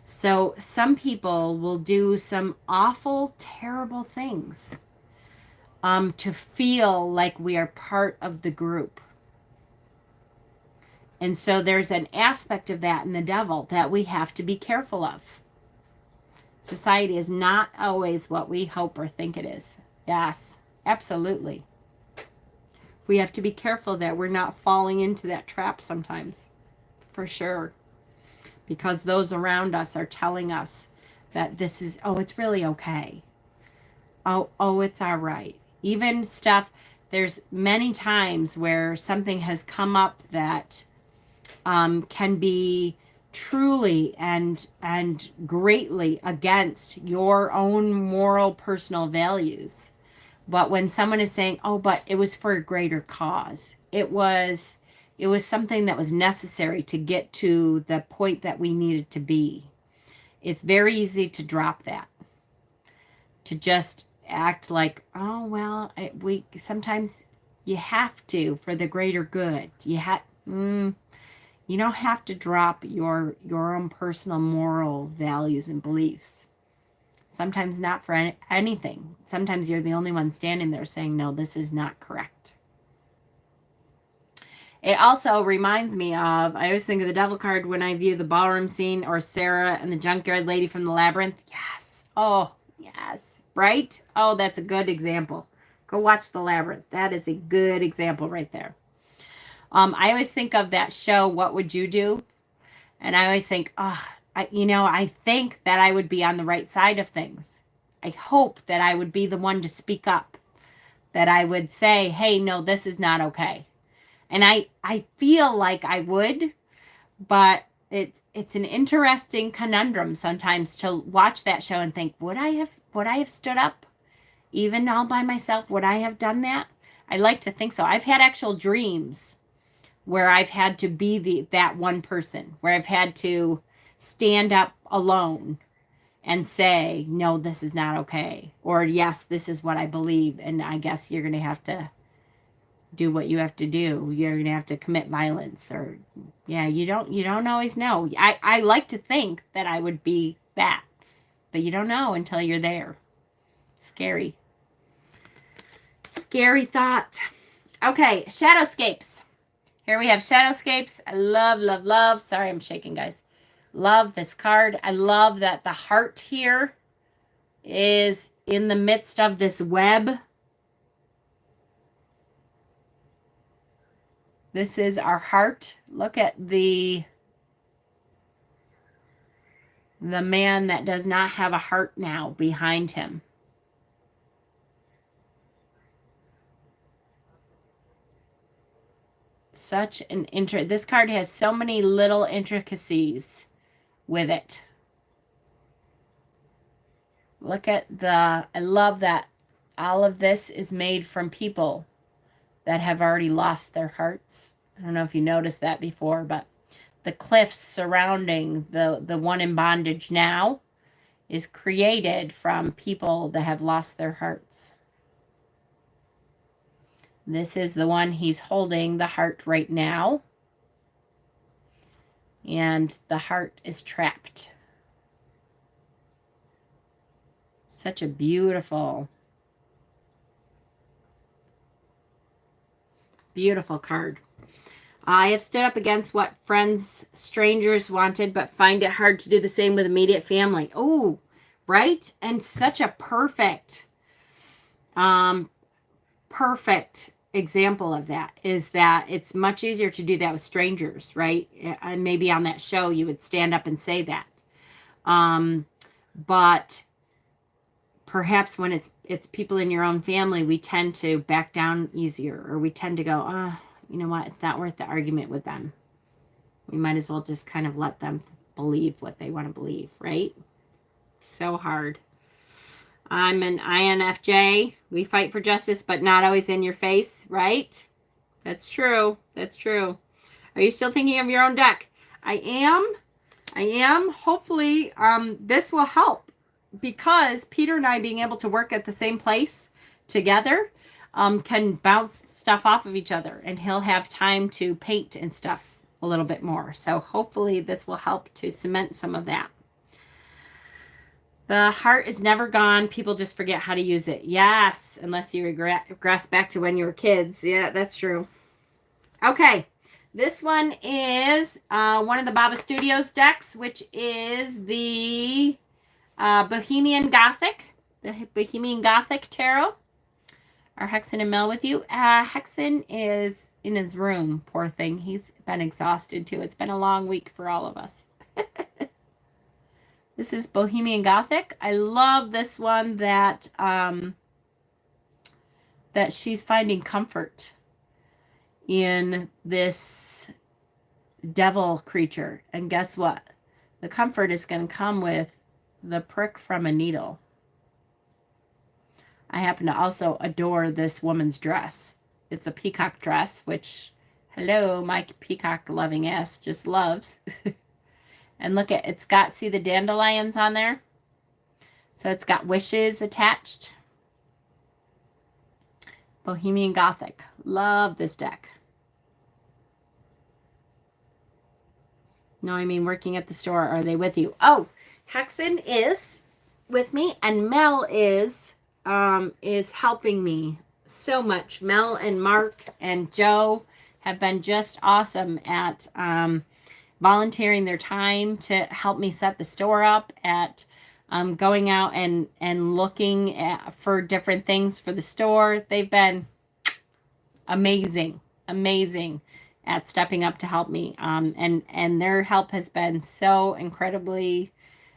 So some people will do some awful, terrible things to feel like we are part of the group. And so there's an aspect of that in the devil that we have to be careful of. Society is not always what we hope or think it is. Yes, absolutely. We have to be careful that we're not falling into that trap sometimes, for sure. Because those around us are telling us that this is, oh, it's really okay. Oh, it's all right. Even stuff, there's many times where something has come up that can be truly and greatly against your own moral personal values. But when someone is saying, oh, but it was for a greater cause, it was something that was necessary to get to the point that we needed to be, it's very easy to drop that, to just act like, oh, well, we sometimes you have to for the greater good. You don't have to drop your own personal moral values and beliefs. Sometimes not for anything. Sometimes you're the only one standing there saying, no, this is not correct. It also reminds me of, I always think of the devil card when I view the ballroom scene or Sarah and the junkyard lady from the labyrinth. Yes. Oh, yes. Right? Oh, that's a good example. Go watch the labyrinth. That is a good example right there. I always think of that show, What Would You Do? And I always think, I think that I would be on the right side of things. I hope that I would be the one to speak up, that I would say, hey, no, this is not okay. And I feel like I would, but it's an interesting conundrum sometimes to watch that show and think, would I have stood up even all by myself? Would I have done that? I like to think so. I've had actual dreams where I've had to be that one person, where I've had to stand up alone and say, no, this is not okay. Or yes, this is what I believe. And I guess you're going to have to do what you have to do. You're going to have to commit violence, or you don't always know. I like to think that I would be that, but you don't know until you're there. Scary. Scary thought. Okay. Shadowscapes. Here we have Shadowscapes. I love, love, love. Sorry, I'm shaking, guys. Love this card. I love that the heart here is in the midst of this web. This is our heart. Look at the man that does not have a heart now behind him. Such an this card has so many little intricacies with it. Look at I love that all of this is made from people that have already lost their hearts. I don't know if you noticed that before, but the cliffs surrounding the one in bondage now is created from people that have lost their hearts. This is the one he's holding the heart right now. And the heart is trapped. Such a beautiful, beautiful card. I have stood up against what friends, strangers wanted, but find it hard to do the same with immediate family. Oh, right? And such a perfect example of that is that it's much easier to do that with strangers, right? And maybe on that show you would stand up and say that. But perhaps when it's people in your own family, we tend to back down easier, or we tend to go, you know what, it's not worth the argument with them. We might as well just kind of let them believe what they want to believe, right? So hard. I'm an INFJ. We fight for justice, but not always in your face, right? That's true. That's true. Are you still thinking of your own deck? I am. Hopefully, this will help, because Peter and I being able to work at the same place together can bounce stuff off of each other, and he'll have time to paint and stuff a little bit more. So hopefully this will help to cement some of that. The heart is never gone. People just forget how to use it. Yes, unless you regress back to when you were kids. Yeah, that's true. Okay, this one is one of the Baba Studios decks, which is the Bohemian Gothic Tarot. Are Hexen and Mel with you? Hexen is in his room. Poor thing. He's been exhausted too. It's been a long week for all of us. This is Bohemian Gothic. I love this one that she's finding comfort in this devil creature. And guess what? The comfort is going to come with the prick from a needle. I happen to also adore this woman's dress. It's a peacock dress, which, hello, my peacock loving ass just loves. And look at, it's got, see the dandelions on there? So it's got wishes attached. Bohemian Gothic. Love this deck. No, I mean working at the store. Are they with you? Oh, Hexen is with me, and Mel is helping me so much. Mel and Mark and Joe have been just awesome at volunteering their time to help me set the store up, at going out and looking for different things for the store. They've been amazing at stepping up to help me. And their help has been so incredibly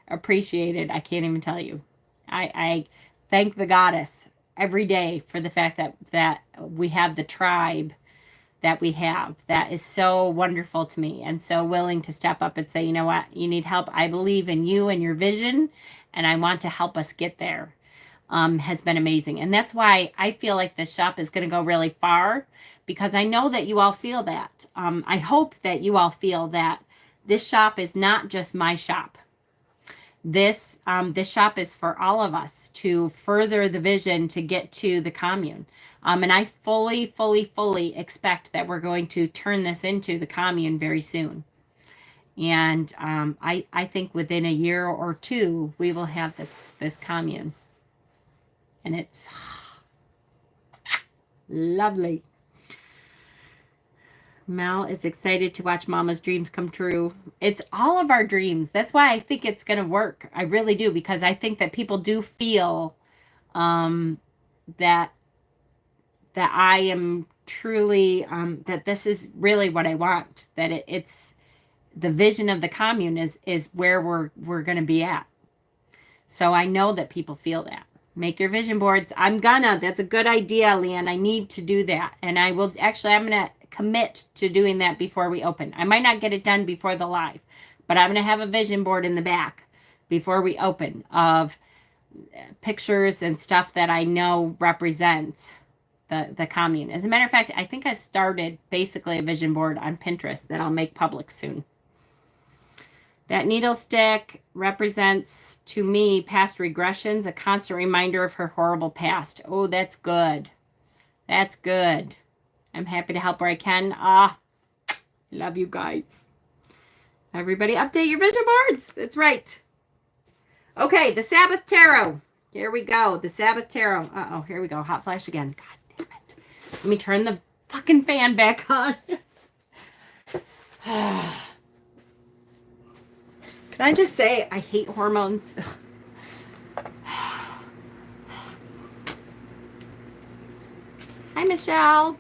appreciated. I can't even tell you. I thank the goddess every day for the fact that we have the tribe that we have. That is so wonderful to me, and so willing to step up and say, you know what, you need help. I believe in you and your vision, and I want to help us get there. Has been amazing. And that's why I feel like this shop is going to go really far, because I know that you all feel that. I hope that you all feel that this shop is not just my shop. This shop is for all of us to further the vision to get to the commune. And I fully expect that we're going to turn this into the commune very soon. And I think within a year or two, we will have this commune. And it's lovely. Mel is excited to watch Mama's dreams come true. It's all of our dreams. That's why I think it's going to work. I really do, because I think that people do feel that I am truly, that this is really what I want. That it's the vision of the commune is where we're going to be at. So I know that people feel that. Make your vision boards. That's a good idea, Leanne. I need to do that. And I'm going to commit to doing that before we open. I might not get it done before the live, but I'm going to have a vision board in the back before we open of pictures and stuff that I know represents the commune. As a matter of fact, I think I've started basically a vision board on Pinterest that I'll make public soon. That needle stick represents, to me, past regressions, a constant reminder of her horrible past. Oh, that's good. That's good. I'm happy to help where I can. Love you guys. Everybody update your vision boards. That's right. Okay, the Sabbath Tarot. Here we go. The Sabbath Tarot. Uh-oh, here we go. Hot flash again. God damn it. Let me turn the fucking fan back on. Can I just say I hate hormones? Hi, Michelle.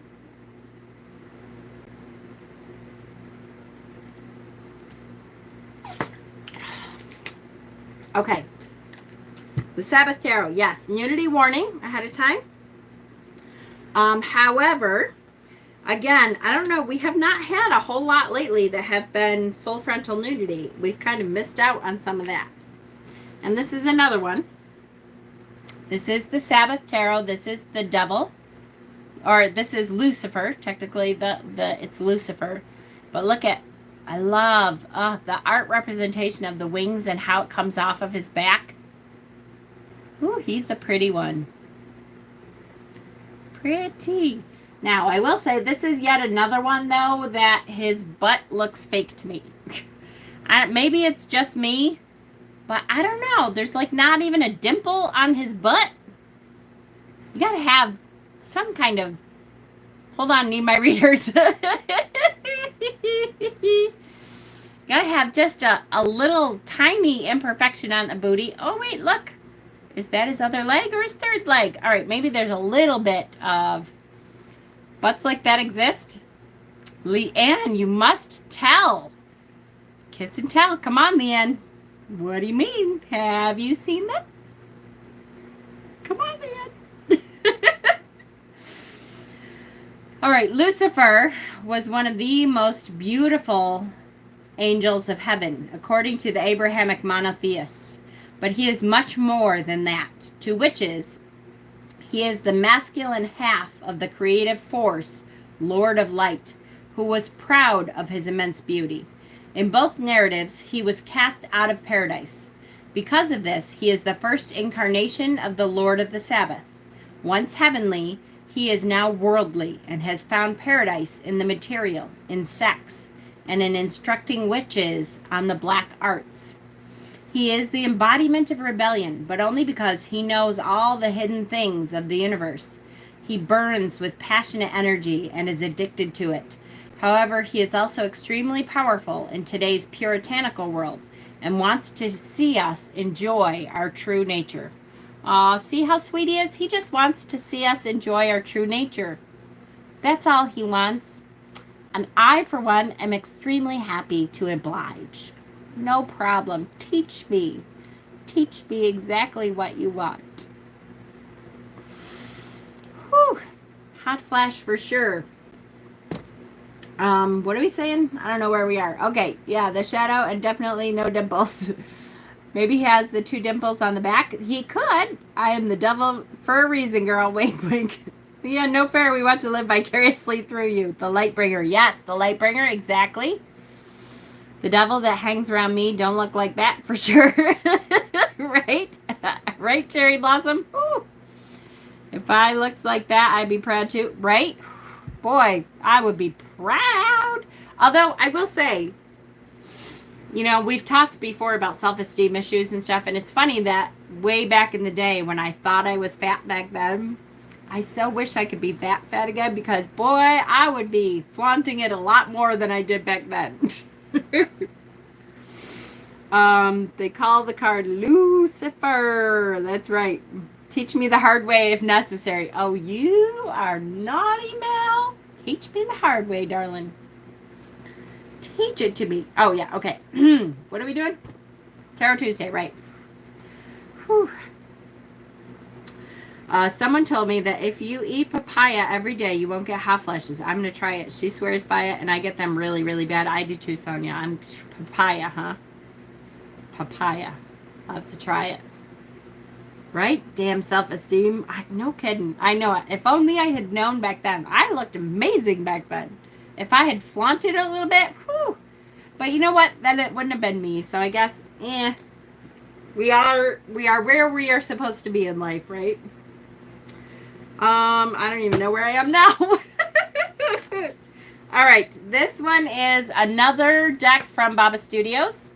Okay. The Sabbath Tarot. Yes, nudity warning ahead of time. However, again, I don't know. We have not had a whole lot lately that have been full frontal nudity. We've kind of missed out on some of that. And this is another one. This is the Sabbath Tarot. This is the devil. Or this is Lucifer. Technically, it's Lucifer. But look at, I love the art representation of the wings and how it comes off of his back. Ooh, he's the pretty one. Pretty. Now, I will say this is yet another one, though, that his butt looks fake to me. Maybe it's just me, but I don't know. There's like not even a dimple on his butt. You gotta have some kind of... Hold on, need my readers. Gotta have just a little tiny imperfection on the booty. Oh, wait, look. Is that his other leg or his third leg? All right, maybe there's a little bit of butts like that exist. Leanne, you must tell. Kiss and tell. Come on, Leanne. What do you mean? Have you seen them? Come on, Leanne. All right, Lucifer was one of the most beautiful angels of heaven, according to the Abrahamic monotheists. But he is much more than that. To witches, he is the masculine half of the creative force, Lord of Light, who was proud of his immense beauty. In both narratives, he was cast out of paradise. Because of this, he is the first incarnation of the Lord of the Sabbath. Once heavenly, he is now worldly and has found paradise in the material, in sex, and in instructing witches on the black arts. He is the embodiment of rebellion, but only because he knows all the hidden things of the universe. He burns with passionate energy and is addicted to it. However, he is also extremely powerful in today's puritanical world and wants to see us enjoy our true nature. Aw, see how sweet he is? He just wants to see us enjoy our true nature. That's all he wants. And I, for one, am extremely happy to oblige. No problem. Teach me. Teach me exactly what you want. Whew. Hot flash for sure. What are we saying? I don't know where we are. Okay, yeah, the shadow and definitely no dimples. Maybe he has the 2 dimples on the back. He could. I am the devil for a reason, girl. Wink, wink. Yeah, no fair. We want to live vicariously through you. The light bringer. Yes, the light bringer. Exactly. The devil that hangs around me don't look like that for sure. Right? Right, Cherry Blossom? Ooh. If I looked like that, I'd be proud too. Right? Boy, I would be proud. Although, I will say, you know, we've talked before about self-esteem issues and stuff, and it's funny that way back in the day when I thought I was fat back then, I so wish I could be that fat again because, boy, I would be flaunting it a lot more than I did back then. They call the card Lucifer. That's right. Teach me the hard way if necessary. Oh, you are naughty, Mel. Teach me the hard way, darling. Teach it to me. Oh, yeah. Okay. What are we doing? Tarot Tuesday, right. Whew. Someone told me that if you eat papaya every day, you won't get hot flashes. I'm going to try it. She swears by it, and I get them really, really bad. I do too, Sonia. I'm papaya, huh? Papaya. I'll have to try it. Right? Damn self-esteem. No kidding. I know it. If only I had known back then. I looked amazing back then. If I had flaunted a little bit, whew. But you know what? Then it wouldn't have been me. So I guess, we are where we are supposed to be in life, right? I don't even know where I am now. All right. This one is another deck from Baba Studios.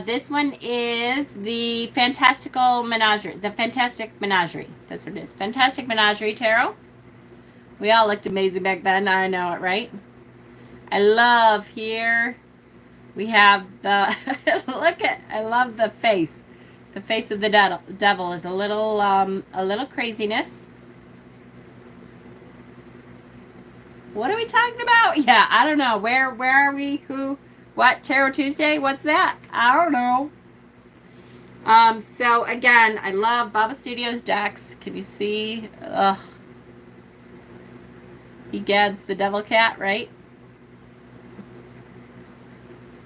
This one is the Fantastical Menagerie. The Fantastic Menagerie. That's what it is. Fantastic Menagerie Tarot. We all looked amazing back then. I know it, right? I love here. We have the, I love the face. The face of the devil is a little craziness. What are we talking about? Yeah, I don't know. Where are we? Who? What? Tarot Tuesday? What's that? I don't know. So again, I love Baba Studios decks. Can you see? Ugh. Egads the devil cat, right?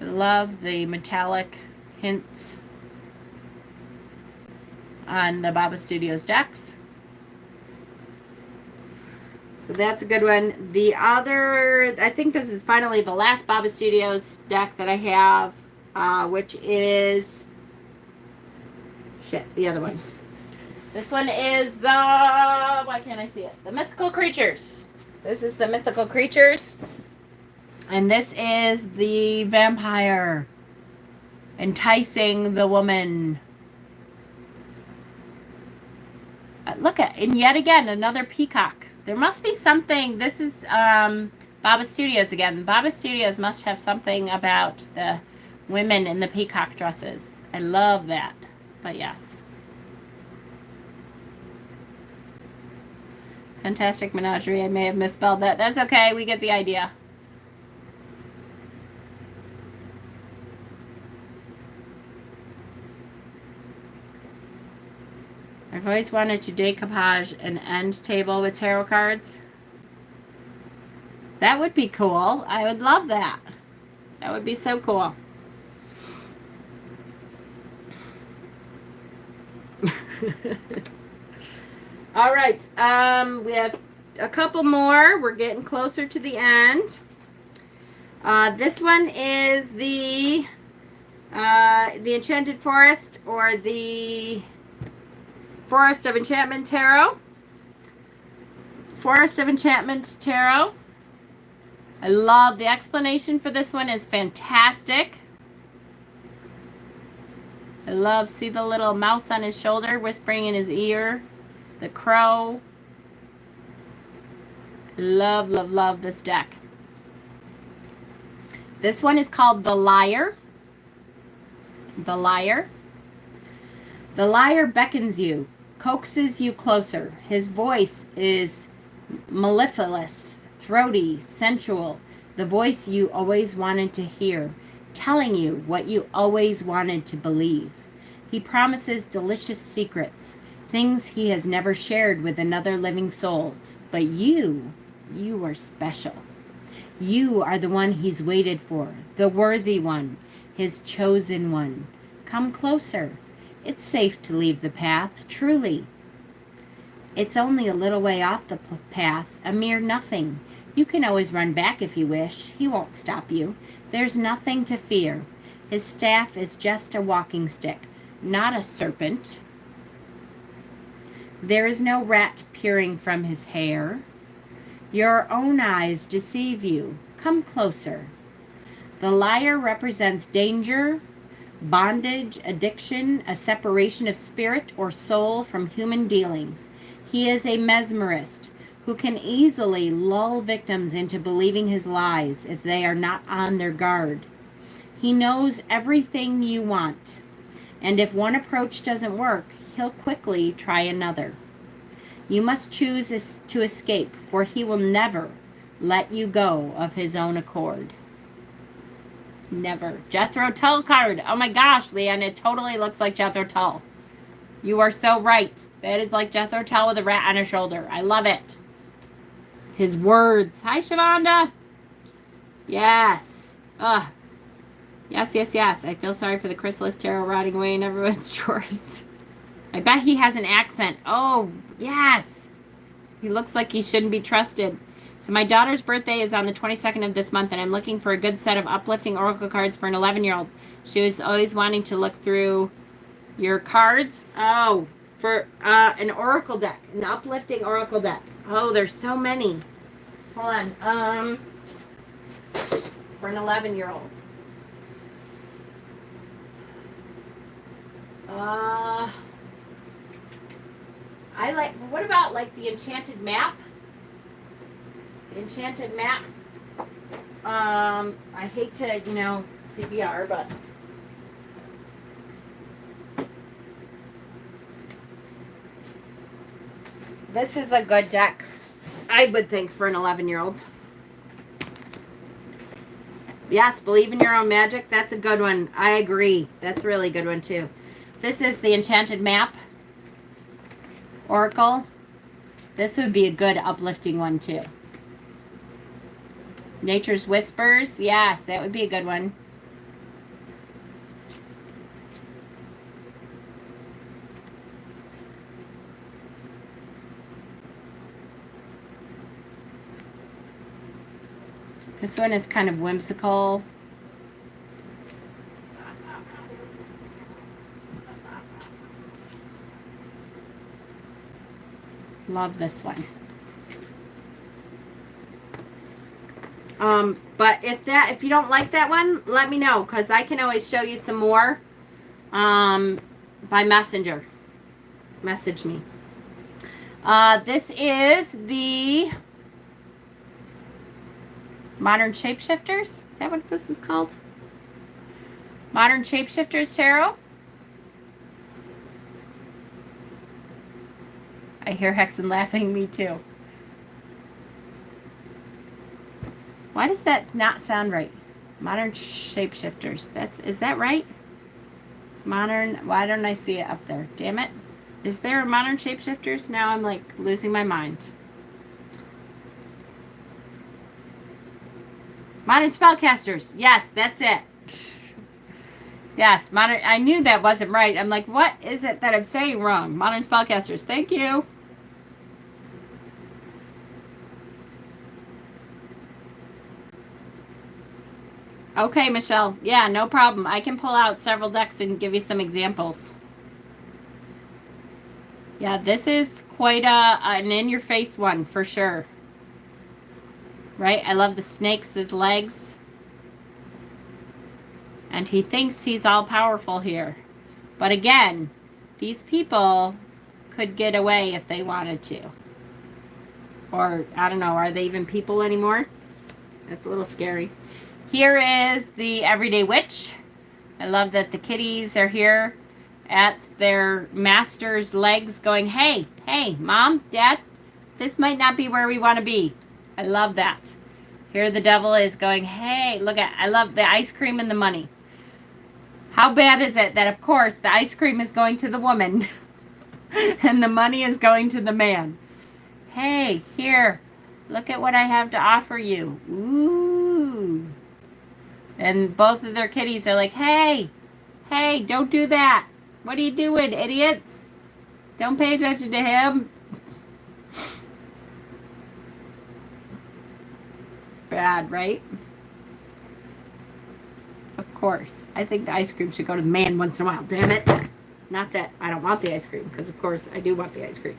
I love the metallic hints on the Baba Studios decks. So that's a good one. The other, I think this is finally the last Baba Studios deck that I have, which is, the other one. This one is the, why can't I see it? The Mythical Creatures. This is the Mythical Creatures. And this is the vampire enticing the woman. Look at, and yet again, another peacock. There must be something. This is Baba Studios again. Baba Studios must have something about the women in the peacock dresses. I love that. But yes. Fantastic Menagerie. I may have misspelled that. That's okay. We get the idea. I've always wanted to decoupage an end table with tarot cards. That would be cool. I would love that. That would be so cool. All right. We have a couple more. We're getting closer to the end. This one is the Enchanted Forest, or the Forest of Enchantment Tarot. Forest of Enchantment Tarot. I love the explanation for this one, is fantastic. I love, see the little mouse on his shoulder whispering in his ear. The crow. Love, love, love this deck. This one is called The Liar. The Liar. The liar beckons you, coaxes you closer. His voice is mellifluous, throaty, sensual. The voice you always wanted to hear, telling you what you always wanted to believe. He promises delicious secrets, things he has never shared with another living soul. But you are special. You are the one he's waited for, the worthy one, his chosen one. Come closer. It's safe to leave the path, truly. It's only a little way off the path, a mere nothing. You can always run back if you wish. He won't stop you. There's nothing to fear. His staff is just a walking stick, not a serpent. There is no rat peering from his hair. Your own eyes deceive you. Come closer. The liar represents danger, bondage, addiction, a separation of spirit or soul from human dealings. He is a mesmerist who can easily lull victims into believing his lies if they are not on their guard. He knows everything you want, and if one approach doesn't work, he'll quickly try another. You must choose to escape, for he will never let you go of his own accord. Never. Jethro Tull card. Oh my gosh, Leanne, it totally looks like Jethro Tull. You are so right. That is like Jethro Tull with a rat on his shoulder. I love it. His words. Hi, Shavonda. Yes. Ugh. Yes, yes, yes. I feel sorry for the Chrysalis Tarot rotting away in everyone's drawers. I bet he has an accent. Oh, yes. He looks like he shouldn't be trusted. So my daughter's birthday is on the 22nd of this month, and I'm looking for a good set of uplifting oracle cards for an 11-year-old. She was always wanting to look through your cards. Oh, for an oracle deck, an uplifting oracle deck. Oh, there's so many. Hold on. For an 11-year-old. I like, what about like the Enchanted Map? The Enchanted Map. I hate to, CPR, but this is a good deck, I would think, for an 11-year-old. Yes, believe in your own magic. That's a good one. I agree. That's a really good one, too. This is the Enchanted Map Oracle. This would be a good uplifting one, too. Nature's Whispers. Yes, that would be a good one. This one is kind of whimsical. Love this one. But if you don't like that one, let me know, because I can always show you some more by messenger. Message me. This is the Modern Shapeshifters. Is that what this is called? Modern Shapeshifters Tarot. I hear Hexen laughing, me too. Why does that not sound right? Modern Shapeshifters. Is that right? Modern, why don't I see it up there? Damn it. Is there a Modern Shapeshifters? Now I'm like losing my mind. Modern spellcasters. Yes, that's it. Yes, modern. I knew that wasn't right. I'm like, what is it that I'm saying wrong? Modern spellcasters. Thank you. Okay, Michelle. Yeah, no problem. I can pull out several decks and give you some examples. Yeah, this is quite an in-your-face one for sure. Right? I love the snakes as legs. And he thinks he's all powerful here. But again, these people could get away if they wanted to. Or, I don't know, are they even people anymore? That's a little scary. Here is the Everyday Witch. I love that the kitties are here at their master's legs going, hey, hey, Mom, Dad, this might not be where we want to be. I love that. Here the devil is going, hey, look at, I love the ice cream and the money. How bad is it that, of course, the ice cream is going to the woman and the money is going to the man? Hey, here, look at what I have to offer you. Ooh. And both of their kitties are like, hey, hey, don't do that. What are you doing, idiots? Don't pay attention to him. Bad, right? Of course. I think the ice cream should go to the man once in a while. Damn it. Not that I don't want the ice cream, because of course I do want the ice cream.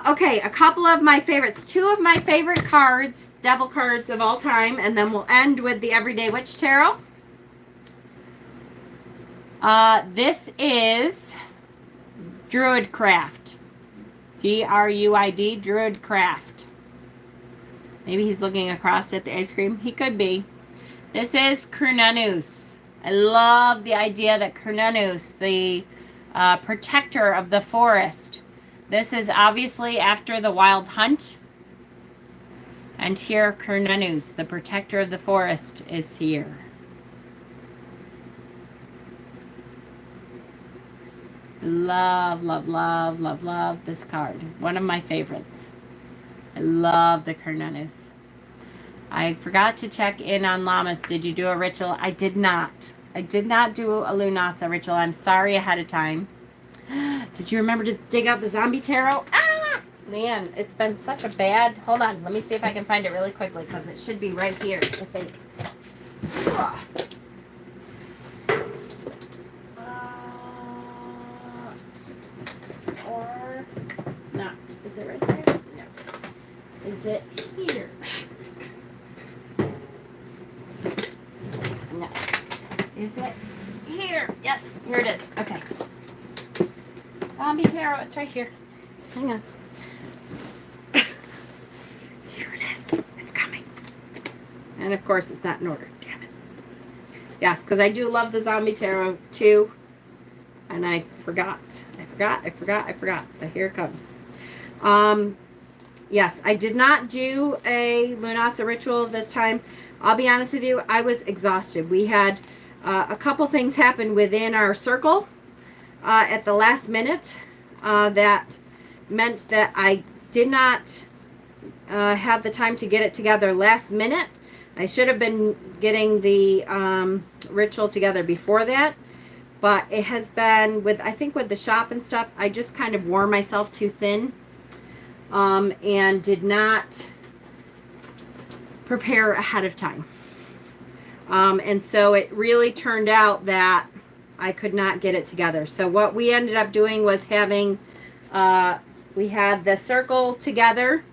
Okay, a couple of my favorites. Two of my favorite cards, devil cards of all time, and then we'll end with the Everyday Witch Tarot. This is Druidcraft. D-R-U-I-D, Druidcraft. Maybe he's looking across at the ice cream. He could be. This is Cernunnos. I love the idea that Cernunnos, the protector of the forest. This is obviously after the Wild Hunt. And here Cernunnos, the protector of the forest, is here. Love, love, love, love, love this card. One of my favorites. I love the Cernunnos. I forgot to check in on llamas. Did you do a ritual? I did not. I did not do a Lunasa ritual. I'm sorry ahead of time. Did you remember to dig out the zombie tarot? Ah! Man, it's been such a bad... Hold on. Let me see if I can find it really quickly, because it should be right here, I think. Or not. Is it right there? No. Is it here? No. Is it here? Yes, here it is. Okay. Zombie tarot, it's right here. Hang on. Here it is. It's coming. And of course, it's not in order. Damn it. Yes, because I do love the zombie tarot too. And I forgot. I forgot. But here it comes. Yes, I did not do a Lunasa ritual this time. I'll be honest with you, I was exhausted. We had a couple things happen within our circle at the last minute that meant that I did not have the time to get it together last minute. I should have been getting the ritual together before that. But it has been, I think with the shop and stuff, I just kind of wore myself too thin and did not prepare ahead of time. And so it really turned out that I could not get it together. So what we ended up doing was having, we had the circle together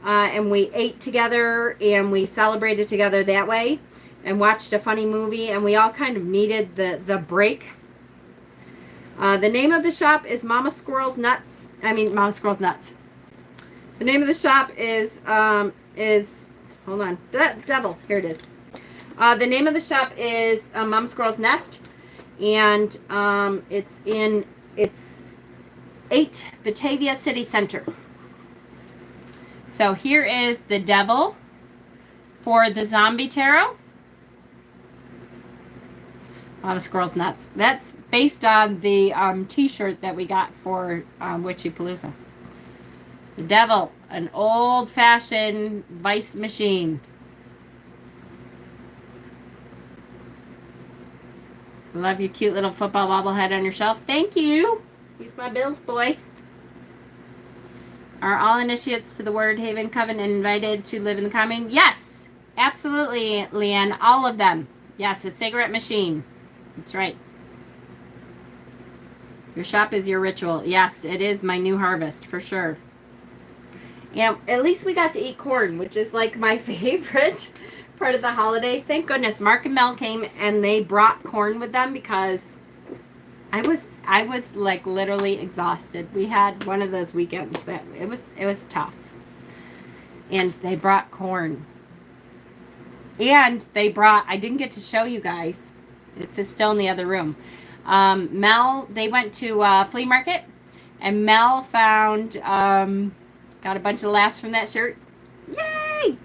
and we ate together and we celebrated together that way and watched a funny movie, and we all kind of needed the break. The name of the shop is Mama Squirrel's Nuts. Mama Squirrel's Nuts. The name of the shop is hold on, Devil. Here it is. The name of the shop is Mama Squirrel's Nest, and it's 8 Batavia City Center. So here is the Devil for the Zombie Tarot. Mama Squirrel's Nuts. That's based on the t-shirt that we got for Witchy Palooza. The Devil, an old-fashioned vice machine. Love your cute little football bobblehead on your shelf. Thank you. He's my Bill's boy. Are all initiates to the Word Haven Covenant invited to live in the commune? Yes, absolutely, Leanne. All of them. Yes, a cigarette machine. That's right. Your shop is your ritual. Yes, it is my new harvest, for sure. Yeah, at least we got to eat corn, which is like my favorite part of the holiday. Thank goodness Mark and Mel came and they brought corn with them because I was like literally exhausted. We had one of those weekends that it was tough. And they brought corn. And they brought, I didn't get to show you guys. It's still in the other room. Mel, they went to flea market and Mel found, got a bunch of laughs from that shirt. Yay!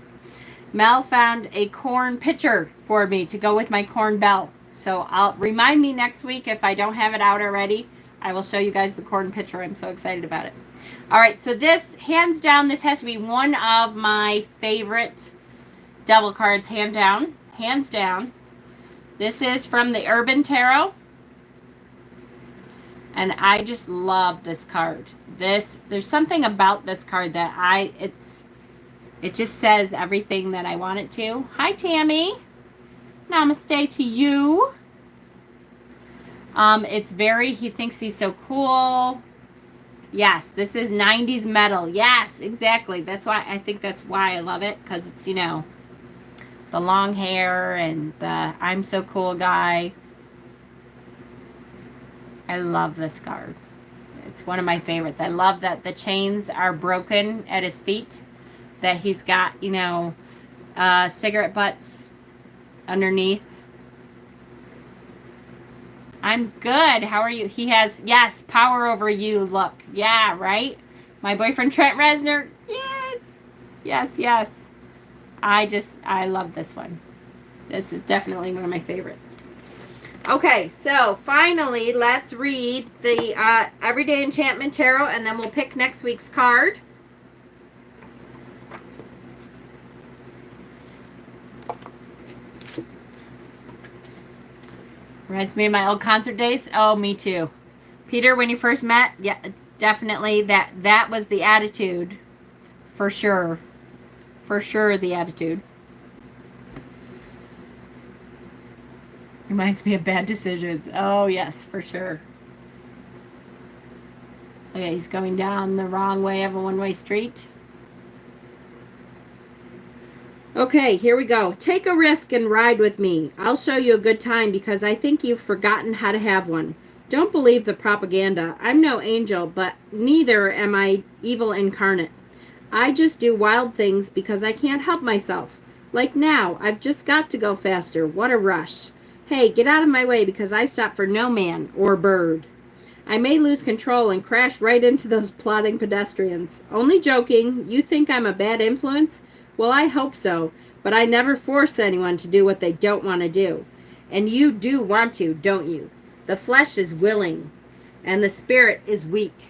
Mel found a corn pitcher for me to go with my corn bell. So I'll remind me next week if I don't have it out already. I will show you guys the corn pitcher. I'm so excited about it. All right, so this, hands down, this has to be one of my favorite devil cards, hands down. This is from the Urban Tarot. And I just love this card. There's something about this card that it just says everything that I want it to. Hi, Tammy. Namaste to you. It's very, he thinks he's so cool. Yes, this is 90s metal. Yes, exactly. I think that's why I love it. Because it's, you know, the long hair and the I'm so cool guy. I love this card. It's one of my favorites. I love that the chains are broken at his feet. That he's got, you know, cigarette butts underneath. I'm good. How are you? He has, yes, power over you. Look. Yeah, right? My boyfriend Trent Reznor. Yes. Yes, yes. I love this one. This is definitely one of my favorites. Okay, so finally, let's read the Everyday Enchantment Tarot, and then we'll pick next week's card. Reminds me of my old concert days. Oh, me too. Peter, when you first met, yeah, definitely that was the attitude. For sure. For sure, the attitude. Reminds me of bad decisions. Oh, yes, for sure. Okay, he's going down the wrong way of a one-way street. Okay, here we go. Take a risk and ride with me. I'll show you a good time because I think you've forgotten how to have one. Don't believe the propaganda. I'm no angel, but neither am I evil incarnate. I just do wild things because I can't help myself. Like now, I've just got to go faster. What a rush. Hey, get out of my way because I stop for no man or bird. I may lose control and crash right into those plodding pedestrians. Only joking. You think I'm a bad influence? Well, I hope so, but I never force anyone to do what they don't want to do. And you do want to, don't you? The flesh is willing, and the spirit is weak.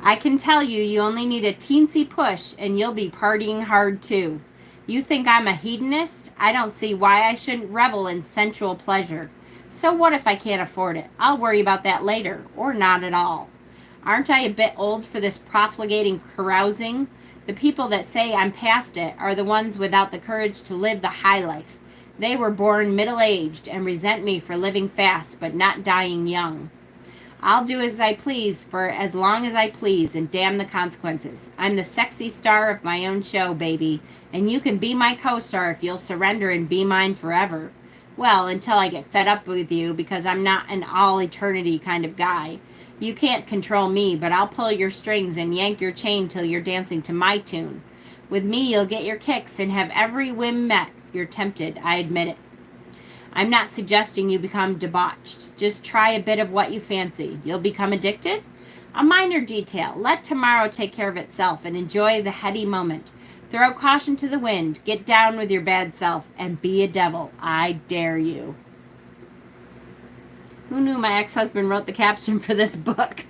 I can tell you, you only need a teensy push, and you'll be partying hard too. You think I'm a hedonist? I don't see why I shouldn't revel in sensual pleasure. So what if I can't afford it? I'll worry about that later, or not at all. Aren't I a bit old for this profligating carousing? The people that say I'm past it are the ones without the courage to live the high life. They were born middle-aged and resent me for living fast but not dying young. I'll do as I please for as long as I please and damn the consequences. I'm the sexy star of my own show, baby, and you can be my co-star if you'll surrender and be mine forever. Well, until I get fed up with you because I'm not an all-eternity kind of guy. You can't control me, but I'll pull your strings and yank your chain till you're dancing to my tune. With me, you'll get your kicks and have every whim met. You're tempted, I admit it. I'm not suggesting you become debauched. Just try a bit of what you fancy. You'll become addicted? A minor detail. Let tomorrow take care of itself and enjoy the heady moment. Throw caution to the wind. Get down with your bad self and be a devil. I dare you. Who knew my ex-husband wrote the caption for this book?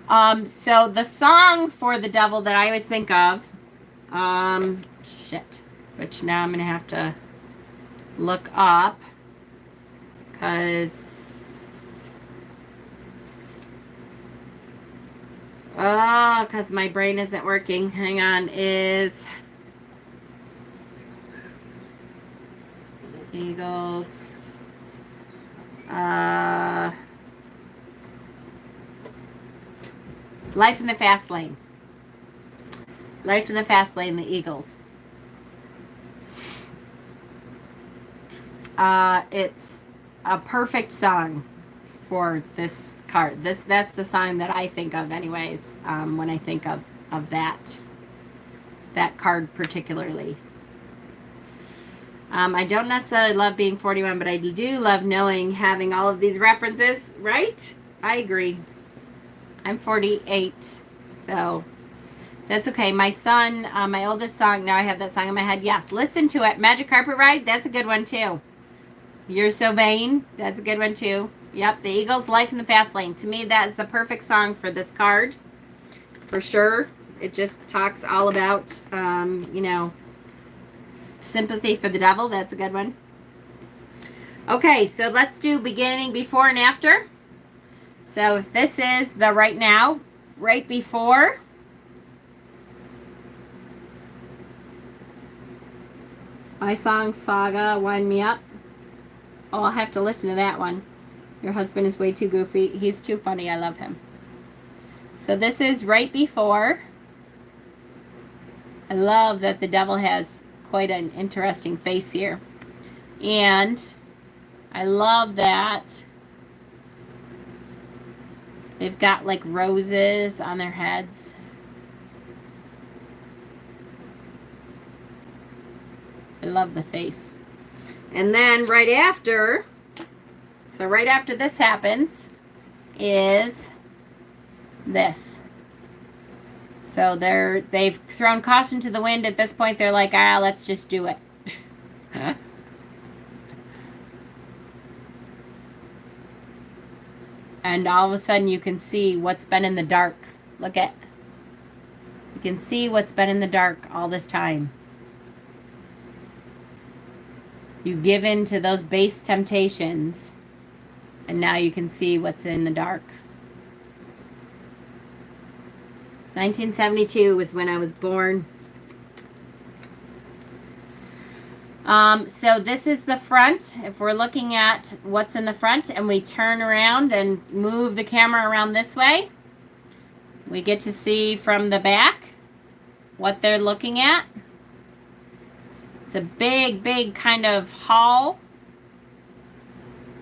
So the song for the devil that I always think of, shit. which now I'm going to have to look up because my brain isn't working. Hang on. Is Eagles Life in the Fast Lane. Life in the Fast Lane, the Eagles. It's a perfect song for this card. That's the song that I think of anyways, when I think of that card particularly. I don't necessarily love being 41, but I do love having all of these references, right? I agree. I'm 48, so that's okay. My son, my oldest song, now I have that song in my head. Yes, listen to it. Magic Carpet Ride, that's a good one too. You're So Vain, that's a good one too. Yep, the Eagles, Life in the Fast Lane. To me, that is the perfect song for this card, for sure. It just talks all about, you know, sympathy for the devil. That's a good one. Okay, so let's do beginning, before, and after. So if this is the right now, right before, my song Saga, Wind Me Up. Oh, I'll have to listen to that one. Your husband is way too goofy. He's too funny. I love him. So this is right before. I love that the devil has quite an interesting face here. And I love that they've got like roses on their heads. I love the face. And then right after, so right after this happens is this. So they've thrown caution to the wind. At this point, they're like, let's just do it. And all of a sudden you can see what's been in the dark. Look at. You can see what's been in the dark all this time. You give in to those base temptations, and now you can see what's in the dark. 1972 was when I was born. So this is the front. If we're looking at what's in the front and we turn around and move the camera around this way, we get to see from the back what they're looking at. It's a big, big kind of hall,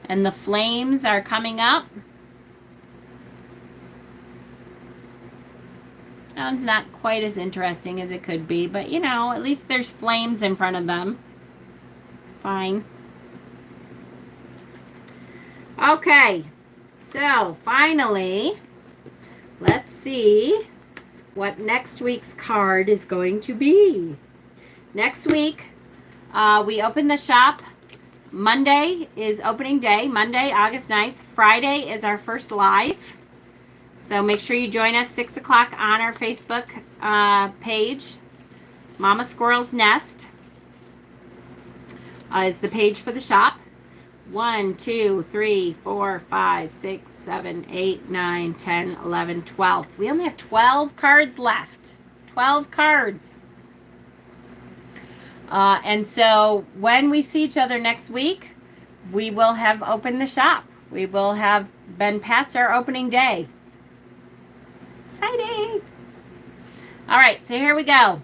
and the flames are coming up. Now, it's not quite as interesting as it could be, but you know, at least there's flames in front of them. Fine. Okay, so finally, let's see what next week's card is going to be. Next week, we open the shop. Monday is opening day, Monday, August 9th. Friday is our first live. So make sure you join us 6 o'clock on our Facebook page. Mama Squirrel's Nest is the page for the shop. 1, 2, 3, 4, 5, 6, 7, 8, 9, 10, 11, 12. We only have 12 cards left. 12 cards. And so when we see each other next week, we will have opened the shop. We will have been past our opening day. Exciting. All right, so here we go.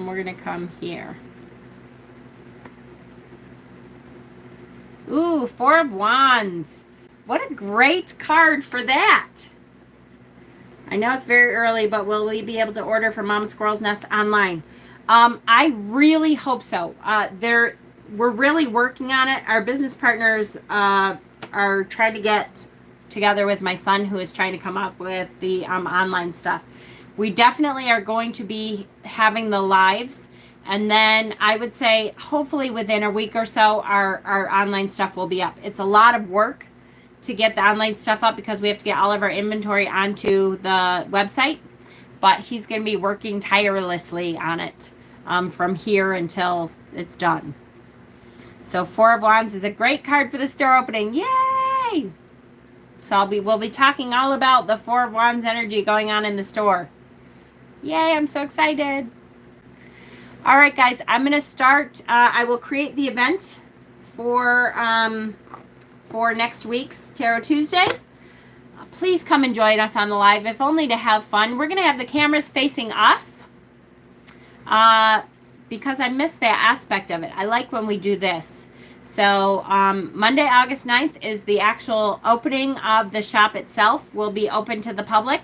We're going to come here. Ooh, 4 of Wands. What a great card for that. I know it's very early, but will we be able to order from Mama Squirrel's Nest online? I really hope so. We're really working on it. Our business partners are trying to get together with my son, who is trying to come up with the online stuff. We definitely are going to be having the lives, and then I would say hopefully within a week or so our online stuff will be up. It's a lot of work to get the online stuff up because we have to get all of our inventory onto the website. but he's going to be working tirelessly on it from here until it's done. So Four of Wands is a great card for the store opening. Yay! So we'll be talking all about the Four of Wands energy going on in the store. Yay, I'm so excited. All right, guys, I'm going to start. I will create the event for next week's Tarot Tuesday. Please come and join us on the live, if only to have fun. We're going to have the cameras facing us because I miss that aspect of it. I like when we do this. So Monday, August 9th is the actual opening of the shop itself. Will be open to the public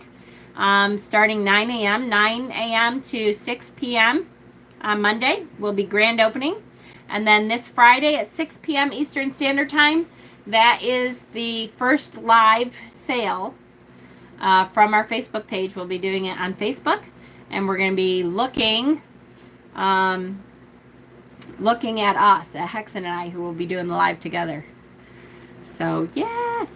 starting 9 a.m. to 6 p.m. on Monday will be grand opening. And then this Friday at 6 p.m. Eastern Standard Time, that is the first live sale from our Facebook page. We'll be doing it on Facebook. And we're going to be looking at us, at Hexen and I, who will be doing the live together. So, yes,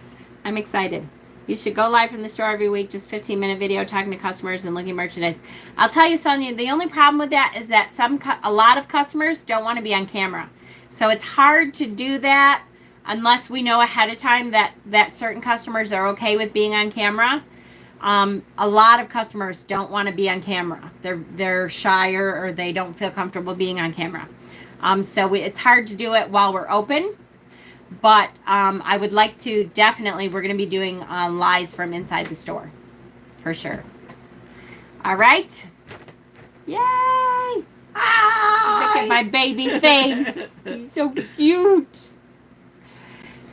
I'm excited. You should go live from the store every week, just 15-minute video, talking to customers and looking at merchandise. I'll tell you, Sonia, the only problem with that is that a lot of customers don't want to be on camera. So it's hard to do that unless we know ahead of time that certain customers are okay with being on camera. A lot of customers don't want to be on camera. They're shyer or they don't feel comfortable being on camera. So it's hard to do it while we're open. But I would like to definitely, we're going to be doing lives from inside the store. For sure. All right. Yay. Hi. Look at my baby face. He's so cute.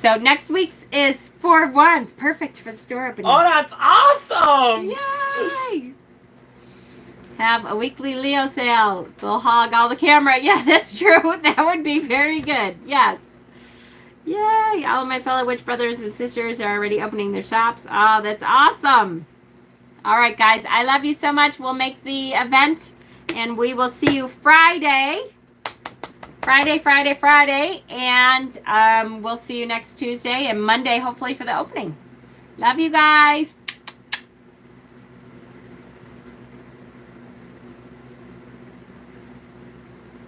So next week's is Four of Wands. Perfect for the store opening. Oh, that's awesome. Yay. Have a weekly Leo sale. They'll hog all the camera. Yeah, that's true. That would be very good. Yes. Yay! All of my fellow witch brothers and sisters are already opening their shops. Oh, that's awesome. All right, guys. I love you so much. We'll make the event, and we will see you Friday. And we'll see you next Tuesday and Monday, hopefully, for the opening. Love you guys.